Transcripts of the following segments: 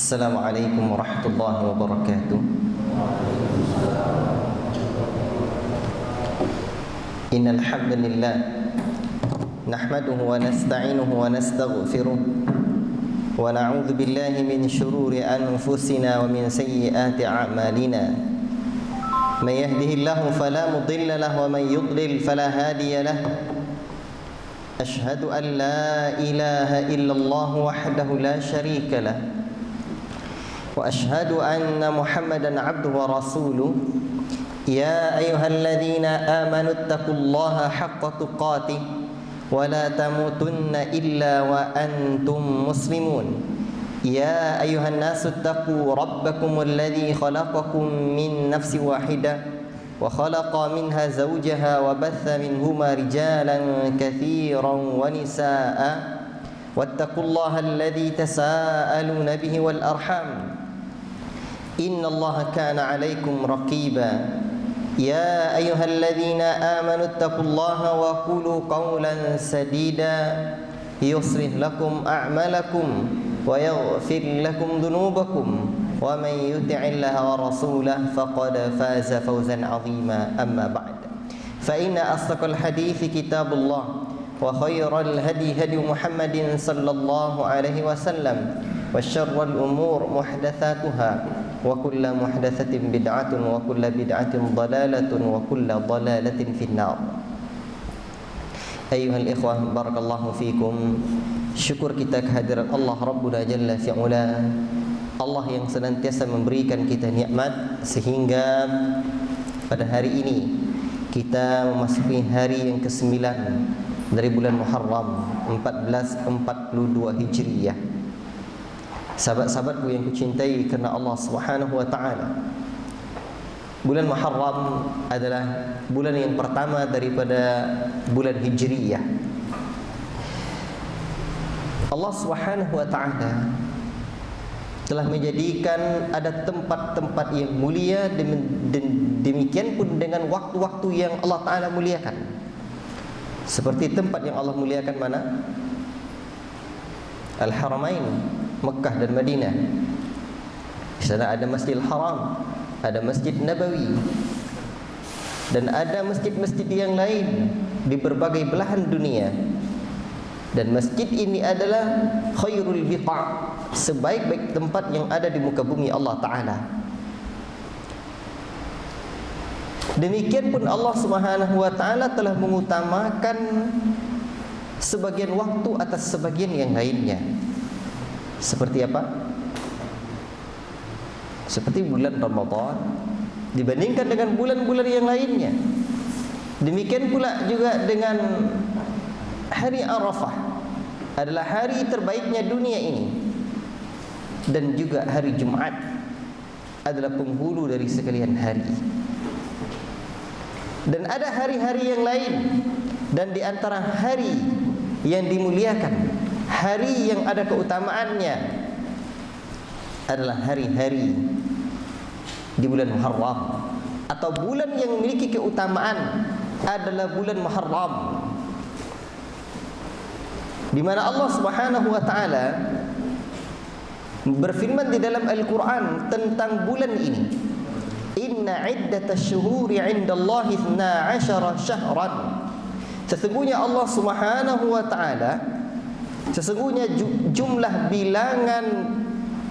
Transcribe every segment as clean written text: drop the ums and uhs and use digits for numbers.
Assalamualaikum warahmatullahi wabarakatuh. Innal hamdalillah nahmaduhu wa nasta'inuhu wa nastaghfiruh wa na'udzu billahi min shururi anfusina wa min sayyiati a'malina. May yahdihillahu fala mudilla lahu wa may yudlil fala hadiya lahu. Ashhadu an la ilaha illallah wahdahu la syarika lah. Wa ashhadu anna Muhammadan abduhu wa rasuluh. Ya ayyuhalladzina amanu taqullaha haqqa tuqatih wa la tamutunna illa wa antum muslimun. Ya ayyuhan nasu taqu rabbakumul ladzi khalaqakum min nafsin wahidah wa khalaqa minha zawjaha wa batha minhuma rijalan katsiran wa nisaa'a wattaqullaha alladzi tasaaluna bihi wal arham innallaha kana 'alaikum raqiba. Ya ayyuhalladzina amanu taqullaha wa qulu qawlan sadida yuslih lakum a'malakum wa yaghfir lakum dhunubakum wa man yuti'illaha wa rasulahu faqad faza fawzan 'azima. Amma ba'd, fa inna asdaqal hadithi kitabullah wa khairal hadi hadi Muhammadin sallallahu alaihi wasallam wa syarrul umur muhdatsatuha wa kullu muhdatsatin bid'atun wa kullu bid'atin dhalalatun wa kullu dhalalatin finnar. Ayuhal ikhwah, barakallahu fikum. Syukur kita kehadirat Allah Rabbuna Jalla fi'ula, Allah yang senantiasa memberikan kita nikmat sehingga pada hari ini kita memasuki hari yang ke-9 dari bulan Muharram 1442 Hijriyah. Sahabat-sahabatku yang kucintai kerana Allah Subhanahu wa taala, bulan Muharram adalah bulan yang pertama daripada bulan Hijriyah. Allah Subhanahu wa taala telah menjadikan ada tempat-tempat yang mulia, demikian pun dengan waktu-waktu yang Allah taala muliakan. Seperti tempat yang Allah muliakan mana? Al-Haramain, Mekah dan Madinah. Di sana ada Masjidil Haram, ada Masjid Nabawi, dan ada masjid-masjid yang lain di berbagai belahan dunia. Dan masjid ini adalah khairul biqa', sebaik-baik tempat yang ada di muka bumi Allah Ta'ala. Demikian pun Allah Subhanahu wa Ta'ala telah mengutamakan sebagian waktu atas sebagian yang lainnya. Seperti apa? Seperti bulan Ramadan dibandingkan dengan bulan-bulan yang lainnya. Demikian pula juga dengan hari Arafah, adalah hari terbaiknya dunia ini. Dan juga hari Jumat adalah penghulu dari sekalian hari. Dan ada hari-hari yang lain, dan di antara hari yang dimuliakan, hari yang ada keutamaannya adalah hari-hari di bulan Muharram, atau bulan yang memiliki keutamaan adalah bulan Muharram, di mana Allah Subhanahu wa taala berfirman di dalam Al-Qur'an tentang bulan ini. Inna iddatash syuhuri 'indallahi 12 syahran. Sesungguhnya Allah Subhanahu wa taala, sesungguhnya jumlah bilangan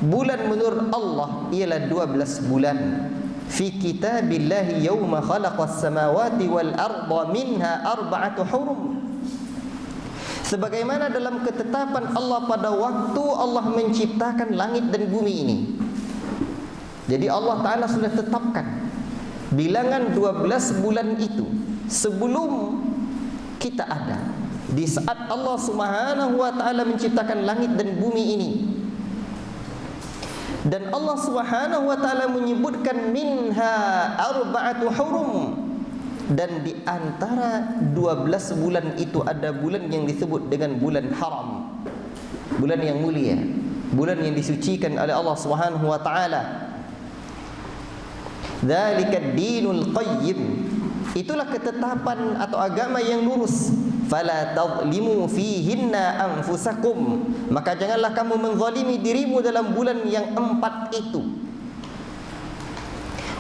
bulan menurut Allah ialah 12 bulan. Fi kitabillahi yawma khalaqas samawati wal arda minha arba'atu hurum. Sebagaimana dalam ketetapan Allah pada waktu Allah menciptakan langit dan bumi ini. Jadi Allah Ta'ala sudah tetapkan bilangan 12 bulan itu sebelum kita ada. Di saat Allah Subhanahu wa taala menciptakan langit dan bumi ini. Dan Allah Subhanahu wa taala menyebutkan minha arba'atu hurum. Dan di antara 12 bulan itu ada bulan yang disebut dengan bulan haram, bulan yang mulia, bulan yang disucikan oleh Allah Subhanahu wa taala. Dzalika ad-dinul qayyim. Itulah ketetapan atau agama yang lurus. Fala tadlimu fihinna anfusakum, maka janganlah kamu menzalimi dirimu dalam bulan yang 4 itu.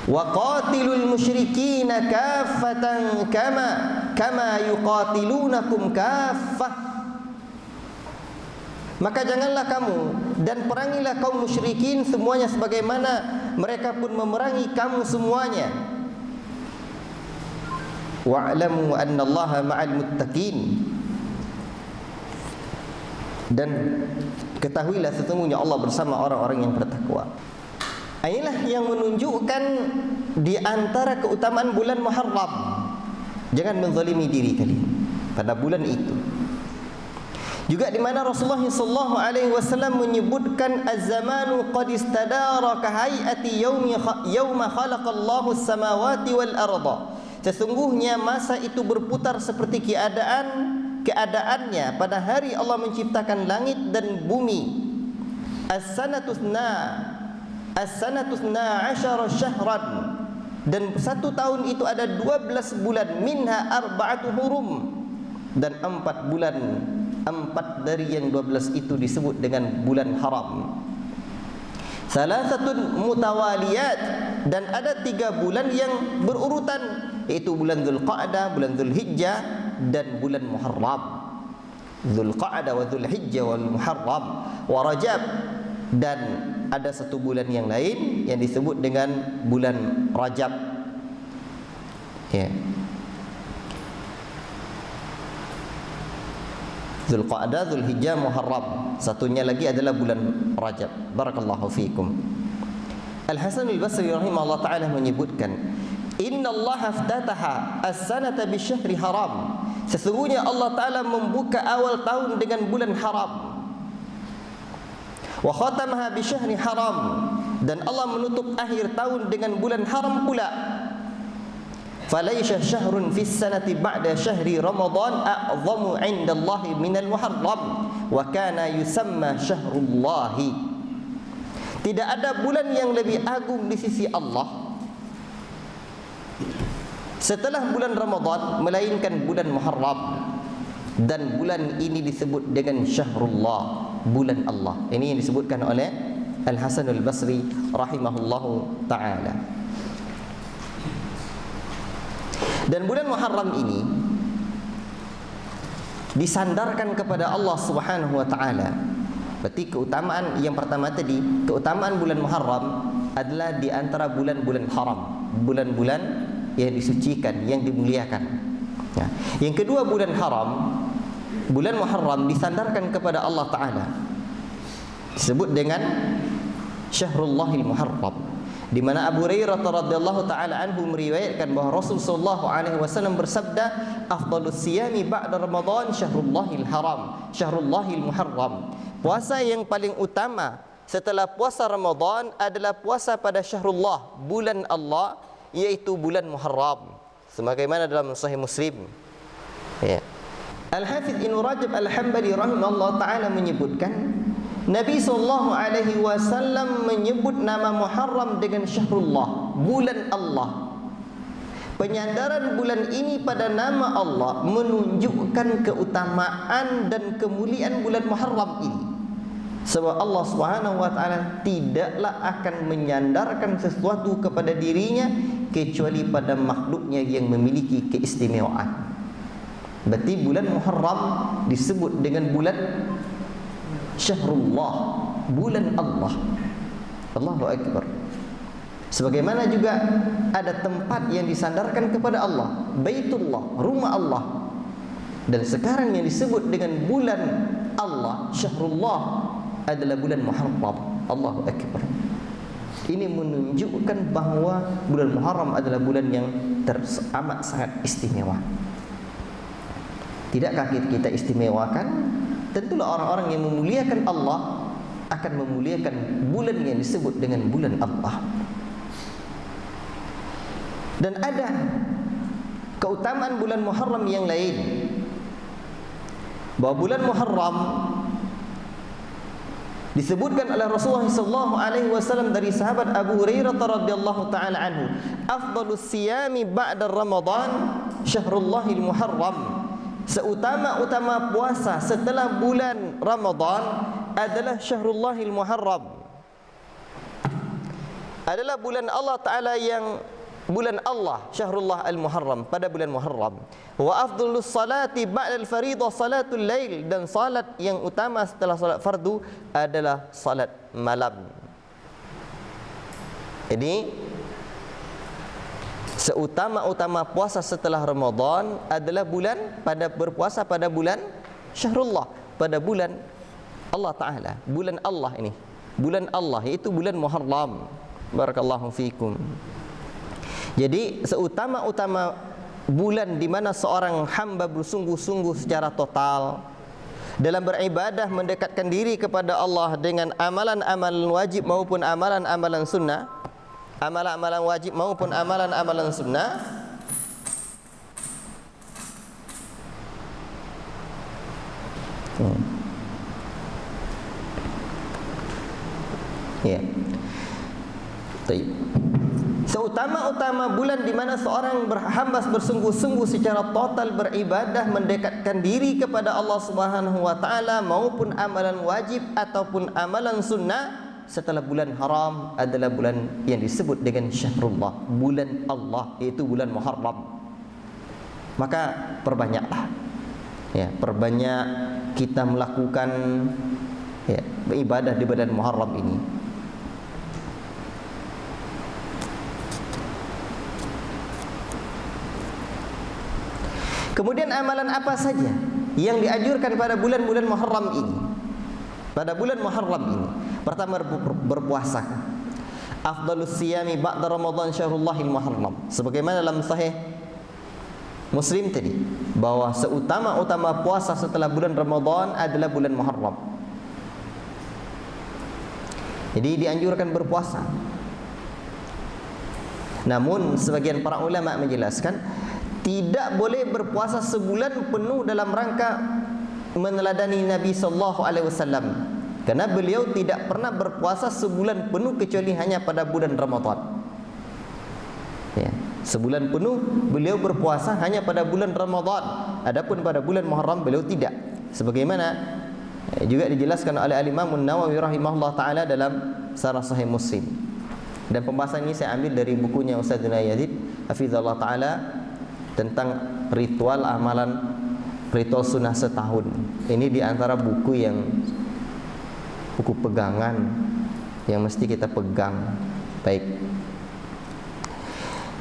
Wa qatilul musyrikina kaffatan kama yuqatilunakum kaffah. Maka janganlah kamu dan perangilah kaum musyrikin semuanya sebagaimana mereka pun memerangi kamu semuanya. Wa'lamu annallaha ma'al muttaqin, dan ketahuilah sesungguhnya Allah bersama orang-orang yang bertakwa. Inilah yang menunjukkan di antara keutamaan bulan Muharram. Jangan menzalimi diri kalian pada bulan itu. Juga di mana Rasulullah sallallahu alaihi wasallam menyebutkan az-zamanu qad istadara ka hay'ati yauma khalaqallahu as-samawati wal arda. Sesungguhnya masa itu berputar seperti keadaannya pada hari Allah menciptakan langit dan bumi. As-sanatuna asyara syahran, dan 1 tahun itu ada 12 bulan, minha arba'atu hurum, dan 4 bulan, 4 dari yang 12 itu disebut dengan bulan haram. Salasatun mutawaliyat, dan ada 3 bulan yang berurutan, yaitu bulan Dzulqa'dah, bulan Dzulhijjah, dan bulan Muharram. Dzulqa'dah wa Dzulhijjah wal Muharram wa Rajab, dan ada 1 bulan yang lain yang disebut dengan bulan Rajab. Ya. Dzulqa'dah, Dzulhijjah, Muharram. Satunya lagi adalah bulan Rajab. Barakallahu fiikum. Al-Hasan al-Basri rahimahullah ta'ala menyebutkan, Inna Allah aftataha as-sanata bisyahri haram. Sesungguhnya Allah Ta'ala membuka awal tahun dengan bulan haram. Wa khatamaha bisyahri haram, dan Allah menutup akhir tahun dengan bulan haram pula. Falaysa syahrun fis sanati ba'da syahri Ramadan a'zamu 'inda Allah minal Muharram wa kana yusamma syahrullahi. Tidak ada bulan yang lebih agung di sisi Allah setelah bulan Ramadan melainkan bulan Muharram, dan bulan ini disebut dengan syahrullah, bulan Allah. Ini yang disebutkan oleh Al-Hasan al-Basri rahimahullahu ta'ala. Dan bulan Muharram ini disandarkan kepada Allah Subhanahu wa ta'ala. Berarti keutamaan yang pertama tadi, keutamaan bulan Muharram adalah di antara bulan-bulan haram, bulan-bulan yang disucikan, yang dimuliakan. Ya. Yang kedua, bulan haram, bulan Muharram disandarkan kepada Allah Ta'ala, disebut dengan Syahrullahil Muharram, di mana Abu Hurairah radhiyallahu taala anhu meriwayatkan bahwa Rasul sallallahu alaihi wasallam bersabda, afdhalus siyami ba'da Ramadan syahrullahil haram, syahrullahil muharram. Puasa yang paling utama setelah puasa Ramadan adalah puasa pada syahrullah, bulan Allah, yaitu bulan Muharram, sebagaimana dalam Sahih Muslim. Ya. Al-Hafidz Ibnu Rajab Al-Hambali rahimahullah taala menyebutkan, Nabi SAW menyebut nama Muharram dengan syahrullah, bulan Allah. Penyandaran bulan ini pada nama Allah menunjukkan keutamaan dan kemuliaan bulan Muharram ini. Sebab Allah Subhanahu wa taala tidaklah akan menyandarkan sesuatu kepada dirinya kecuali pada makhluknya yang memiliki keistimewaan. Berarti bulan Muharram disebut dengan bulan Syahrullah, bulan Allah. Allahu Akbar. Sebagaimana juga ada tempat yang disandarkan kepada Allah, Baitullah, rumah Allah. Dan sekarang yang disebut dengan bulan Allah, Syahrullah, adalah bulan Muharram. Allahu Akbar. Ini menunjukkan bahawa bulan Muharram adalah bulan yang amat sangat istimewa. Tidakkah kita istimewakan? Tentulah orang-orang yang memuliakan Allah akan memuliakan bulan yang disebut dengan bulan Allah. Dan ada keutamaan bulan Muharram yang lain, bahwa bulan Muharram Disebutkan oleh Rasulullah sallallahu alaihi wasallam dari sahabat Abu Hurairah radhiyallahu taala anhu, afdhalus siyami ba'da Ramadan syahrullahil muharram. Seutama-utama puasa setelah bulan Ramadan adalah Syahrullahil Muharram. Adalah bulan Allah Ta'ala yang bulan Allah, Syahrullah Al-Muharram, pada bulan Muharram. Wa afdhalus salati ba'dal fariḍah salatul lail, dan salat yang utama setelah salat fardu adalah salat malam. Jadi seutama-utama puasa setelah Ramadan adalah berpuasa pada bulan Syahrullah, pada bulan Allah Ta'ala, bulan Allah ini, bulan Allah, iaitu bulan Muharram. Barakallahu fikum. Jadi seutama-utama bulan di mana seorang hamba bersungguh-sungguh secara total dalam beribadah, mendekatkan diri kepada Allah dengan amalan-amalan wajib maupun amalan-amalan sunnah, amalan-amalan wajib maupun amalan-amalan sunnah, ya. Baik. Seutama-utama bulan di mana seorang hamba bersungguh-sungguh secara total beribadah, mendekatkan diri kepada Allah Subhanahu wa taala maupun amalan wajib ataupun amalan sunnah setelah bulan haram adalah bulan yang disebut dengan Syahrullah, bulan Allah, yaitu bulan Muharram. Maka perbanyaklah, ya, perbanyak kita melakukan, ya, beribadah di bulan Muharram ini. Kemudian amalan apa saja yang dianjurkan pada bulan-bulan Muharram ini? Pada bulan Muharram ini, pertama berpuasa. Afdhalus siyami ba'da Ramadan syahrullahil muharram. Sebagaimana dalam sahih Muslim tadi, bahwa seutama-utama puasa setelah bulan Ramadan adalah bulan Muharram. Jadi dianjurkan berpuasa. Namun sebagian para ulama menjelaskan tidak boleh berpuasa sebulan penuh dalam rangka meneladani Nabi sallallahu alaihi wasallam, karena beliau tidak pernah berpuasa sebulan penuh kecuali hanya pada bulan Ramadan. Ya, sebulan penuh beliau berpuasa hanya pada bulan Ramadan. Adapun pada bulan Muharram beliau tidak. Sebagaimana juga dijelaskan oleh Al-Imam An-Nawawi rahimahullah taala dalam Syarah Sahih Muslim. Dan pembahasan ini saya ambil dari bukunya Ustadzuna Yazid hafizallahu taala tentang ritual amalan, ritual sunnah setahun. Ini di antara buku pegangan yang mesti kita pegang. Baik.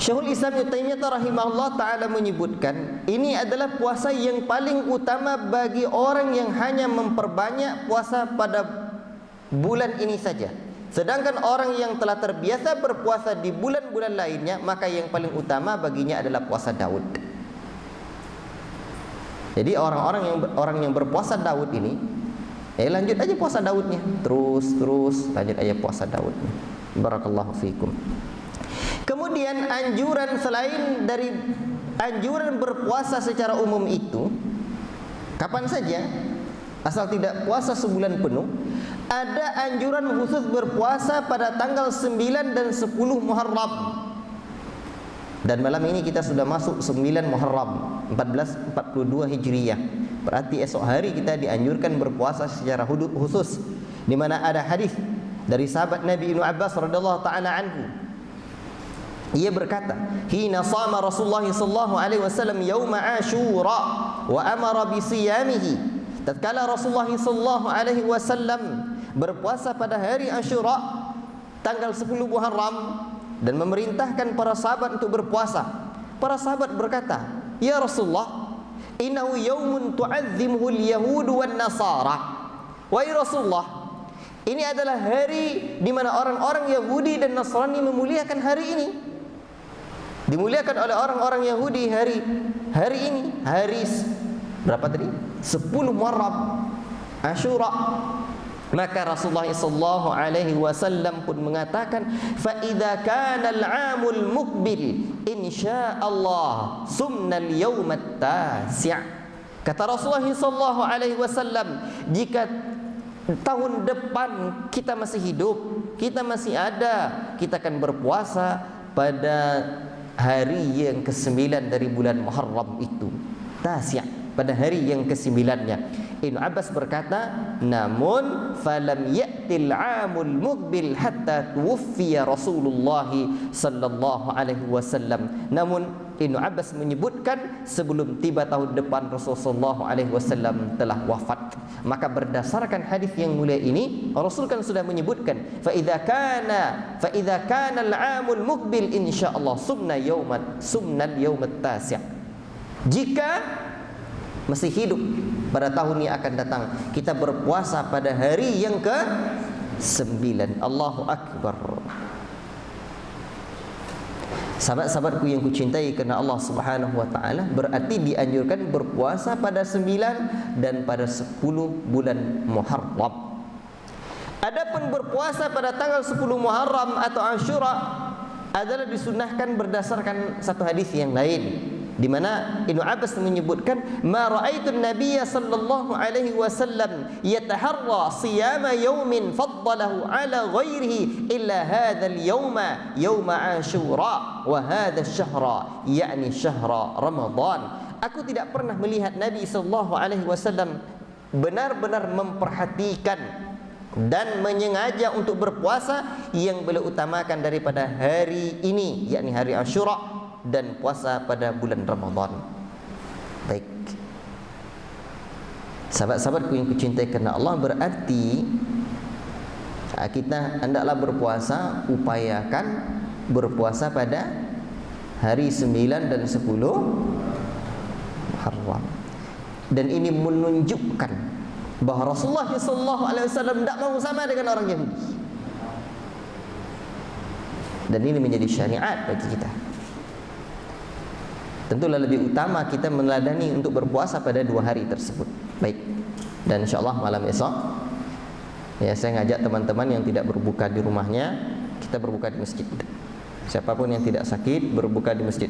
Syekhul Islam Ibnu Taimiyah rahimahullah taala menyebutkan, ini adalah puasa yang paling utama bagi orang yang hanya memperbanyak puasa pada bulan ini saja. Sedangkan orang yang telah terbiasa berpuasa di bulan-bulan lainnya, maka yang paling utama baginya adalah puasa Daud. Jadi orang yang berpuasa Daud ini, lanjut aja puasa Daudnya, terus lanjut aja puasa Daudnya. Barakallahu fikum. Kemudian anjuran selain dari anjuran berpuasa secara umum itu, kapan saja, asal tidak puasa sebulan penuh, ada anjuran khusus berpuasa pada tanggal 9 dan 10 Muharram. Dan malam ini kita sudah masuk 9 Muharram 1442 Hijriyah. Berarti esok hari kita dianjurkan berpuasa secara khusus, di mana ada hadis dari sahabat Nabi Ibnu Abbas radhiyallahu taala anhu. Ia berkata, "Hina shama Rasulullah sallallahu alaihi wasallam yauma Asyura wa amara bi siyamihi." Tatkala Rasulullah sallallahu alaihi wasallam berpuasa pada hari Asyura tanggal 10 Muharram dan memerintahkan para sahabat untuk berpuasa. Para sahabat berkata, "Ya Rasulullah, innahu yaumun tu'azzimuhu al-yahud wan nasara." Wahai Rasulullah, ini adalah hari di mana orang-orang Yahudi dan Nasrani memuliakan hari ini. Dimuliakan oleh orang-orang Yahudi hari ini, hari berapa tadi? 10 Muharram, Asyura. Maka Rasulullah sallallahu alaihi wasallam pun mengatakan, fa idza kana al-'amul muqbil insyaallah sumna al-yawm at-tasi'. Kata Rasulullah sallallahu alaihi wasallam, jika tahun depan kita masih hidup, kita masih ada, kita akan berpuasa pada hari yang ke-9 dari bulan Muharram itu, Tasi', pada hari yang ke-9-nya. Ibnu Abbas berkata, namun falam ya'til 'amul muqbil hatta tuwfiya Rasulullah sallallahu alaihi wasallam. Namun Ibnu Abbas menyebutkan sebelum tiba tahun depan Rasulullah sallallahu alaihi wasallam telah wafat. Maka berdasarkan hadis yang mulia ini, Rasul kan sudah menyebutkan, fa idza kana al-'amul muqbil insyaallah sumnal yaumat tasi'. Jika masih hidup pada tahun yang akan datang, kita berpuasa pada hari yang ke-9. Allahu Akbar. Sahabat-sahabatku yang kucintai karena Allah Subhanahu wa taala, berarti dianjurkan berpuasa pada 9 dan pada 10 bulan Muharram. Adapun berpuasa pada tanggal 10 Muharram atau Asyura adalah disunnahkan berdasarkan satu hadis yang lain, di mana Ibnu Abbas menyebutkan, ma ra'aitu an-nabiyya sallallahu alaihi wasallam yataharra siyama yawmin faddalahu ala ghairihi illa hadha al-yawma yawma Asyura wa hadha ash-shahra yakni syahra Ramadan. Aku tidak pernah melihat Nabi sallallahu alaihi wasallam benar-benar memperhatikan dan menyengaja untuk berpuasa yang beliau utamakan daripada hari ini, yakni hari Asyura dan puasa pada bulan Ramadan. Baik, sahabat-sahabatku yang kucintai karena Allah, berarti kita hendaklah berpuasa, upayakan berpuasa pada hari 9 dan 10 Muharram. Dan ini menunjukkan bahawa Rasulullah SAW tidak mau sama dengan orang Yahudi. Dan ini menjadi syariat bagi kita. Tentulah lebih utama kita meneladani untuk berpuasa pada 2 hari tersebut. Baik, dan insyaAllah malam esok ya, saya ngajak teman-teman yang tidak berbuka di rumahnya, kita berbuka di masjid. Siapapun yang tidak sakit berbuka di masjid.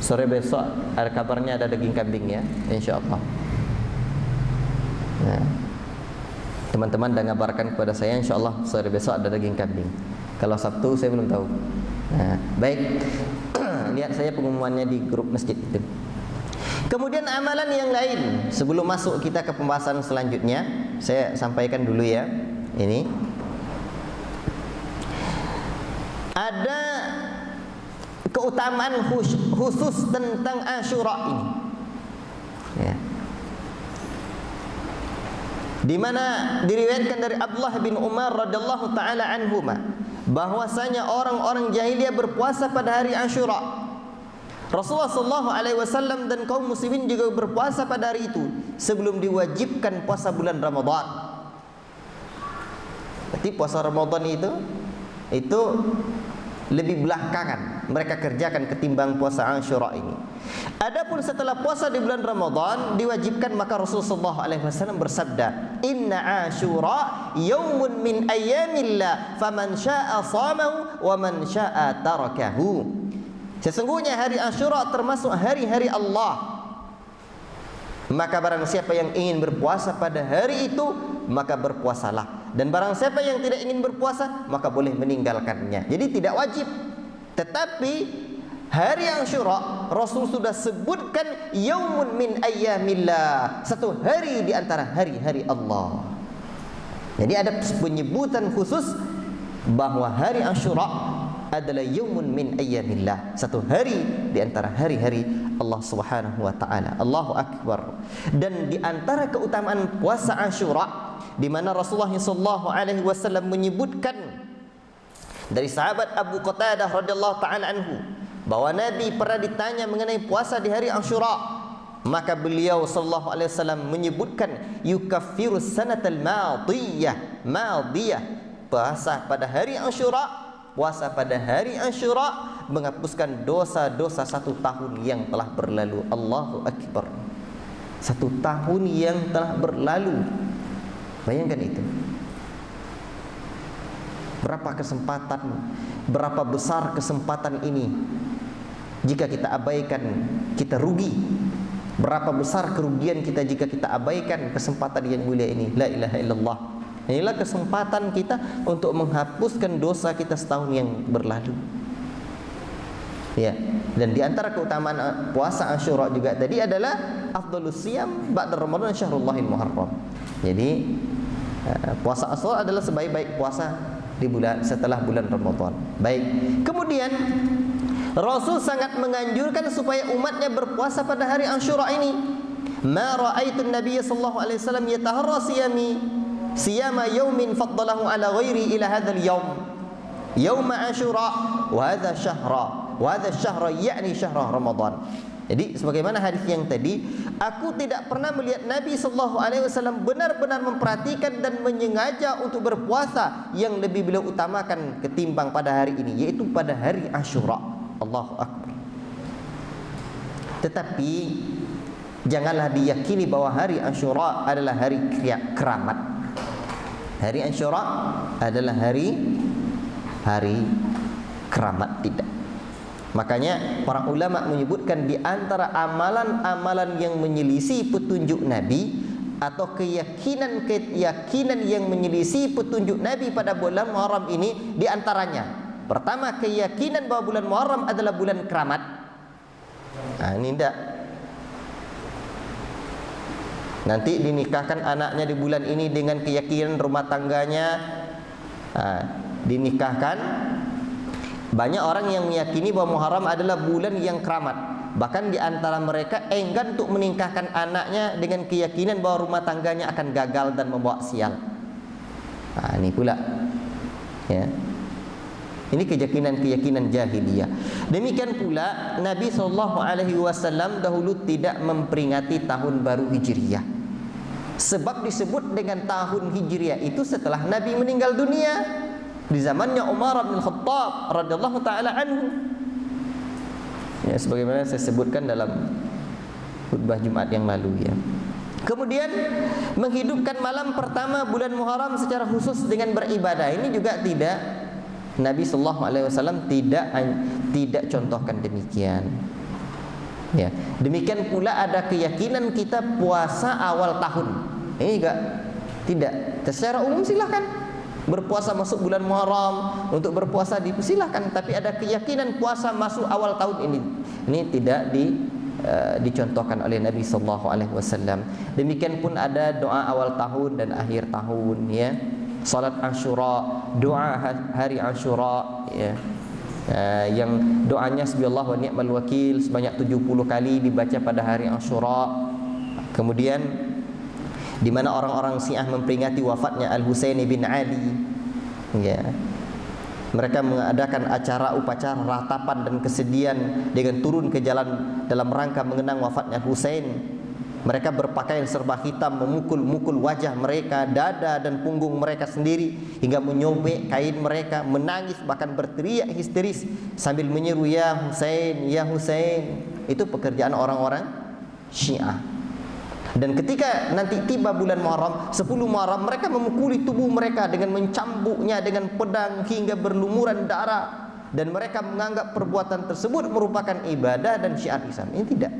Sore besok ada kabarnya ada daging kambing ya, insyaAllah. Nah, teman-teman dah ngabarkan kepada saya, insyaAllah sore besok ada daging kambing. Kalau Sabtu saya belum tahu. Nah, baik. Lihat saya pengumumannya di grup masjid itu. Kemudian amalan yang lain, sebelum masuk kita ke pembahasan selanjutnya, saya sampaikan dulu ya. Ini ada keutamaan khusus tentang Asyura ini ya, di mana diriwayatkan dari Abdullah bin Umar radhiyallahu taala anhuma bahwasanya orang-orang jahiliyah berpuasa pada hari Asyura. Rasulullah sallallahu alaihi wasallam dan kaum muslimin juga berpuasa pada hari itu sebelum diwajibkan puasa bulan Ramadan. Berarti puasa Ramadan itu lebih belakangan mereka kerjakan ketimbang puasa Asyura ini. Adapun setelah puasa di bulan Ramadan diwajibkan, maka Rasulullah sallallahu alaihi wasallam bersabda, "Inna Asyura yaumun min ayyamillah, faman syaa'a shamahu wa man syaa'a tarakahu." Sesungguhnya hari Asyura termasuk hari-hari Allah. Maka barang siapa yang ingin berpuasa pada hari itu, maka berpuasalah. Dan barang siapa yang tidak ingin berpuasa, maka boleh meninggalkannya. Jadi tidak wajib. Tetapi hari Asyura Rasul sudah sebutkan yaumun min ayyamillah, satu hari di antara hari-hari Allah. Jadi ada penyebutan khusus bahwa hari Asyura adalah yaumun min ayyamillah, satu hari di antara hari-hari Allah Subhanahu wa taala. Allahu Akbar. Dan di antara keutamaan puasa Asyura, di mana Rasulullah sallallahu alaihi wasallam menyebutkan dari sahabat Abu Qatadah radhiyallahu taala anhu bahwa Nabi pernah ditanya mengenai puasa di hari Asyura, maka beliau sallallahu alaihi wasallam menyebutkan yukaffirus sanatal madiyah, puasa pada hari Asyura, puasa pada hari Asyura menghapuskan dosa-dosa 1 tahun yang telah berlalu. Allahu Akbar. 1 tahun yang telah berlalu. Bayangkan itu. Berapa kesempatan, berapa besar kesempatan ini. Jika kita abaikan, kita rugi. Berapa besar kerugian kita jika kita abaikan kesempatan yang mulia ini. La ilaha illallah. Inilah kesempatan kita untuk menghapuskan dosa kita setahun yang berlalu. Ya, dan di antara keutamaan puasa Asyura juga tadi adalah afdhalus siyam ba'da Ramadan syahrullahil muharram. Jadi puasa Asyura adalah sebaik-baik puasa di setelah bulan Ramadan. Baik. Kemudian Rasul sangat menganjurkan supaya umatnya berpuasa pada hari Asyura ini. Ma ra'aitu an-nabiy sallallahu alaihi wasallam yataharra siyama yaumin faddalahu ala ghairi ila hadzal yaum. Yaum Asyura wa hadza syahra. Wa hadza syahra yakni syahrah Ramadan. Jadi sebagaimana hadis yang tadi, aku tidak pernah melihat Nabi sallallahu alaihi wasallam benar-benar memperhatikan dan menyengaja untuk berpuasa yang lebih beliau utamakan ketimbang pada hari ini, yaitu pada hari Asyura. Allahu akbar. Tetapi janganlah diyakini bahwa hari Asyura adalah hari keramat. Hari Asyura adalah hari keramat, tidak. Makanya para ulama menyebutkan di antara amalan-amalan yang menyelisih petunjuk Nabi atau keyakinan yang menyelisih petunjuk Nabi pada bulan Muharram ini, di antaranya pertama, keyakinan bahwa bulan Muharram adalah bulan keramat. Nah, ini tidak. Nanti dinikahkan anaknya di bulan ini dengan keyakinan rumah tangganya dinikahkan. Banyak orang yang meyakini bahwa Muharram adalah bulan yang keramat. Bahkan di antara mereka enggan untuk menikahkan anaknya dengan keyakinan bahwa rumah tangganya akan gagal dan membawa sial. Nah, ini pula. Ya. Ini keyakinan jahiliyah. Demikian pula Nabi SAW dahulu tidak memperingati tahun baru Hijriyah. Sebab disebut dengan tahun Hijriyah itu setelah Nabi meninggal dunia. Di zamannya Umar bin Khattab radhiyallahu taala anhu. Ya, sebagaimana saya sebutkan dalam khutbah Jumat yang lalu ya. Kemudian menghidupkan malam pertama bulan Muharram secara khusus dengan beribadah. Ini juga tidak, Nabi sallallahu alaihi wasallam tidak contohkan demikian. Ya, demikian pula ada keyakinan kita puasa awal tahun. Ini juga tidak. Secara umum silahkan berpuasa masuk bulan Muharram, untuk berpuasa dipersilahkan, tapi ada keyakinan puasa masuk awal tahun ini tidak dicontohkan oleh Nabi sallallahu alaihi wasallam. Demikian pun ada doa awal tahun dan akhir tahun ya. Salat Asyura, doa hari Asyura ya. Yang doanya Hasbiyallah wa ni'mal wakil sebanyak 70 kali dibaca pada hari Asyura. Kemudian di mana orang-orang Syiah memperingati wafatnya Al-Husain bin Ali. Ya. Mereka mengadakan acara upacara ratapan dan kesedihan dengan turun ke jalan dalam rangka mengenang wafatnya Husain. Mereka berpakaian serba hitam, memukul-mukul wajah mereka, dada dan punggung mereka sendiri hingga menyobek kain mereka, menangis bahkan berteriak histeris sambil menyeru ya Husain, ya Husain. Itu pekerjaan orang-orang Syiah. Dan ketika nanti tiba bulan Muharram, 10 Muharram, mereka memukuli tubuh mereka dengan mencambuknya dengan pedang hingga berlumuran darah, dan mereka menganggap perbuatan tersebut merupakan ibadah dan syiar Islam. Ini tidak.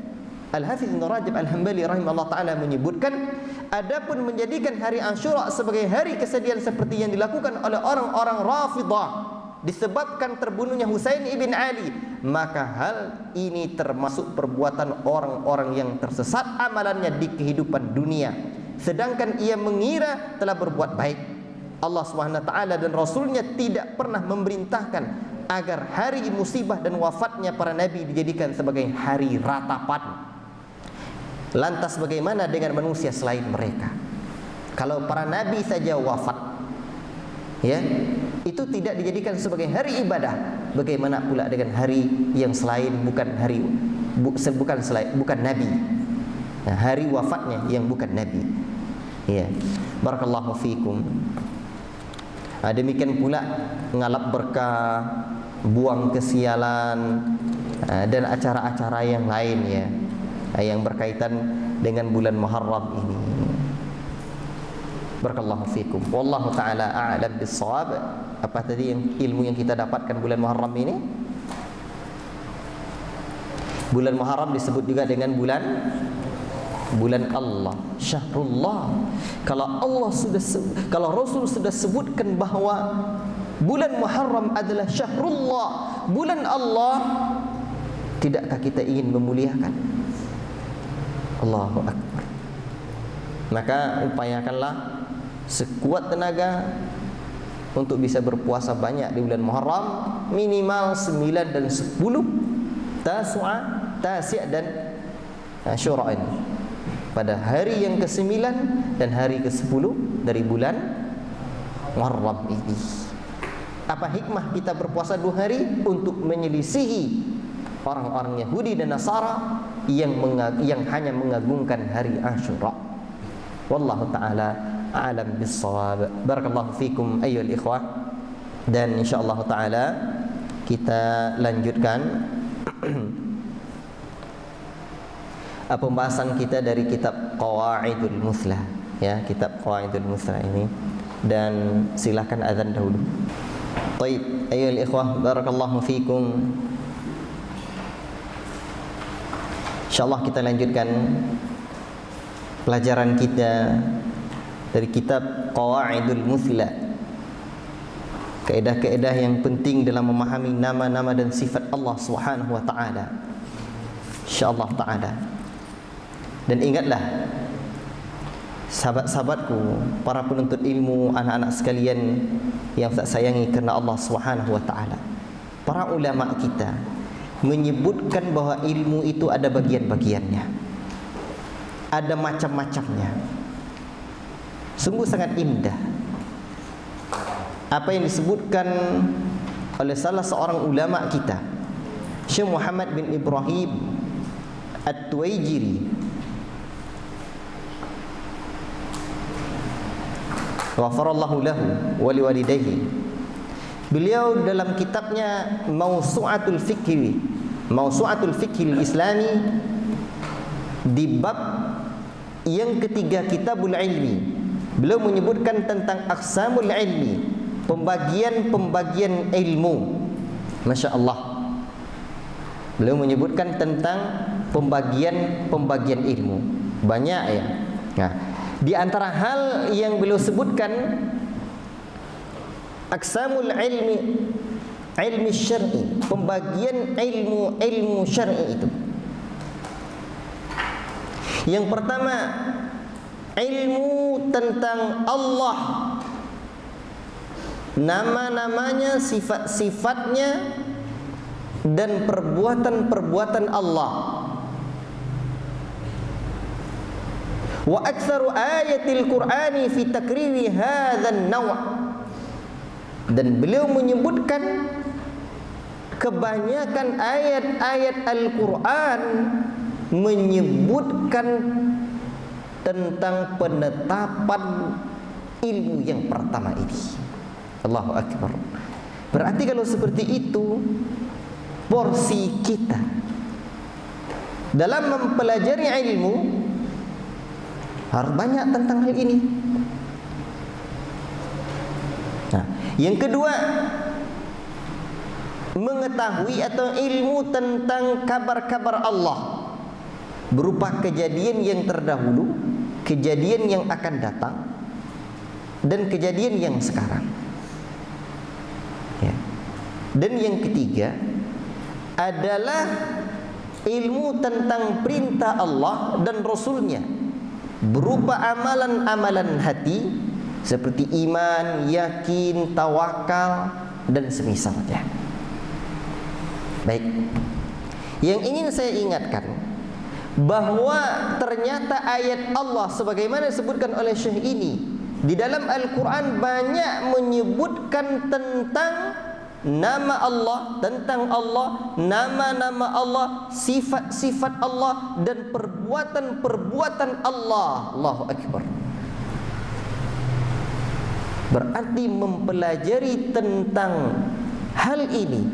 Al-Hafiz Ibnu Rajab Al-Hambali rahimahullah taala menyebutkan, adapun menjadikan hari Asyura sebagai hari kesedihan seperti yang dilakukan oleh orang-orang Rafidhah disebabkan terbunuhnya Husain ibn Ali, maka hal ini termasuk perbuatan orang-orang yang tersesat amalannya di kehidupan dunia, sedangkan ia mengira telah berbuat baik. Allah Subhanahu wa taala dan Rasulnya tidak pernah memerintahkan agar hari musibah dan wafatnya para nabi dijadikan sebagai hari ratapan. Lantas bagaimana dengan manusia selain mereka? Kalau para nabi saja wafat, ya, itu tidak dijadikan sebagai hari ibadah, bagaimana pula dengan hari yang selain bukan nabi, nah, hari wafatnya yang bukan nabi. Ya, barakallahu fikum. Demikian pula ngalap berkah, buang kesialan, dan acara-acara yang lain ya, yang berkaitan dengan bulan Muharram ini. Barakallahu fikum. Wallahu taala a'lam bis-shawab. Apa tadi ilmu yang kita dapatkan bulan Muharram ini? Bulan Muharram disebut juga dengan bulan bulan Allah, syahrullah. Kalau Rasul sudah sebutkan bahwa bulan Muharram adalah syahrullah, bulan Allah, tidakkah kita ingin memuliakan? Allahu Akbar. Maka upayakanlah sekuat tenaga untuk bisa berpuasa banyak di bulan Muharram, minimal 9 dan 10, Tasu'a, Tasi' dan Asyura ini, pada hari yang ke-9 dan hari ke-10 dari bulan Muharram ini. Apa hikmah kita berpuasa 2 hari? Untuk menyelisihi orang-orang Yahudi dan Nasara yang hanya mengagungkan hari Asyura. Wallahu ta'ala a'lam bis-shawab. Barakallahu fikum ayyuhal ikhwah. Dan insyaallah ta'ala kita lanjutkan pembahasan kita dari kitab Qawaidul Muthlah, ya, kitab Qawaidul Muthlah ini. Dan silakan azan dahulu. Baik, ayyuhal ikhwah, barakallahu fikum. Insyaallah kita lanjutkan pelajaran kita dari kitab Qawaidul Muthlah. Kaedah-kaedah yang penting dalam memahami nama-nama dan sifat Allah Subhanahu wa taala. Insyaallah taala. Dan ingatlah sahabat-sahabatku, para penuntut ilmu, anak-anak sekalian yang saya sayangi karena Allah Subhanahu wa taala. Para ulama kita menyebutkan bahwa ilmu itu ada bagian-bagiannya, ada macam-macamnya. Sungguh sangat indah apa yang disebutkan oleh salah seorang ulama kita, Syekh Muhammad bin Ibrahim At-Tuwaijiri, ghafarallahu lahu wa liwalidayhi. Beliau dalam kitabnya Mawsu'atul Fiqhil Islami, di bab yang ketiga, Kitabul Ilmi, beliau menyebutkan tentang aqsamul ilmi, pembagian-pembagian ilmu. Masya Allah, beliau menyebutkan tentang pembagian-pembagian ilmu. Banyak ya. Nah, di antara hal yang beliau sebutkan, aqsamul ilmi syar'i, pembagian ilmu syar'i itu. Yang pertama, ilmu tentang Allah, nama-namanya, sifat-sifatnya, dan perbuatan-perbuatan Allah. Wa aktsaru ayatil Qur'ani fi takriri hadzal naw'. Dan beliau menyebutkan kebanyakan ayat-ayat Al-Qur'an menyebutkan tentang penetapan ilmu yang pertama ini. Allahu Akbar. Berarti kalau seperti itu, porsi kita dalam mempelajari ilmu harus banyak tentang hal ini. Nah, yang kedua, mengetahui atau ilmu tentang kabar-kabar Allah, berupa kejadian yang terdahulu, kejadian yang akan datang, dan kejadian yang sekarang. Ya. Dan yang ketiga adalah ilmu tentang perintah Allah dan Rasulnya, berupa amalan-amalan hati seperti iman, yakin, tawakal, dan semisalnya. Baik, yang ingin saya ingatkan bahwa ternyata ayat Allah sebagaimana disebutkan oleh Syekh ini di dalam Al-Quran banyak menyebutkan tentang nama Allah, tentang Allah, nama-nama Allah, sifat-sifat Allah, dan perbuatan-perbuatan Allah. Allahu Akbar. Berarti mempelajari tentang hal ini,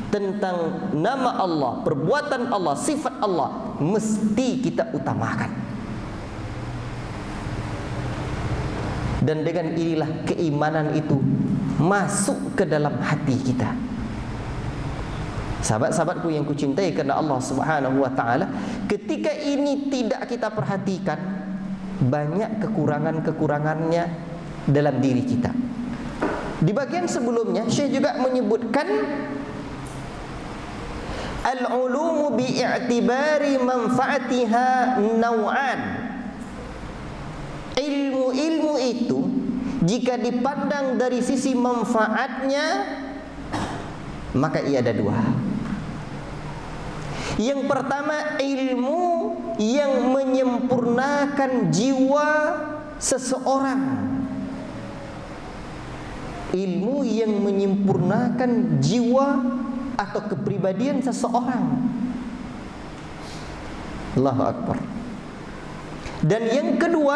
tentang nama Allah, perbuatan Allah, sifat Allah, mesti kita utamakan. Dan dengan inilah keimanan itu masuk ke dalam hati kita. Sahabat-sahabatku yang kucintai kerana Allah Subhanahu wa taala, ketika ini tidak kita perhatikan, banyak kekurangan-kekurangannya dalam diri kita. Di bagian sebelumnya Syekh juga menyebutkan al-ulumu bi'i'tibari manfaatiha naw'an. Ilmu-ilmu itu jika dipandang dari sisi manfaatnya, maka ia ada dua. Yang pertama, ilmu yang menyempurnakan jiwa seseorang. Ilmu yang menyempurnakan jiwa atau kepribadian seseorang. Allahu Akbar. Dan yang kedua,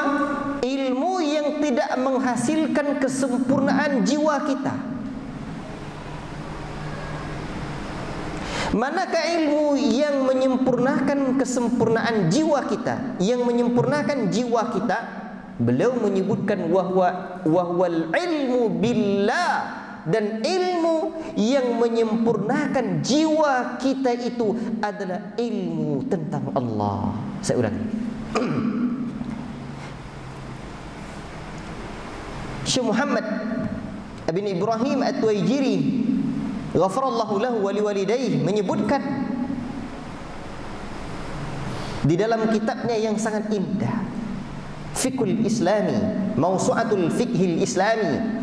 ilmu yang tidak menghasilkan kesempurnaan jiwa kita. Manakah ilmu yang menyempurnakan kesempurnaan jiwa kita, yang menyempurnakan jiwa kita? Beliau menyebutkan wahwal ilmu billah, dan ilmu yang menyempurnakan jiwa kita itu adalah ilmu tentang Allah. Saya ulangi. Syekh Muhammad bin Ibrahim At-Tuwaijiri ghafarallahu lahu wa liwalidayhi menyebutkan di dalam kitabnya yang sangat indah, Fiqhul Islami, Mawsu'atul Fiqhil Islami,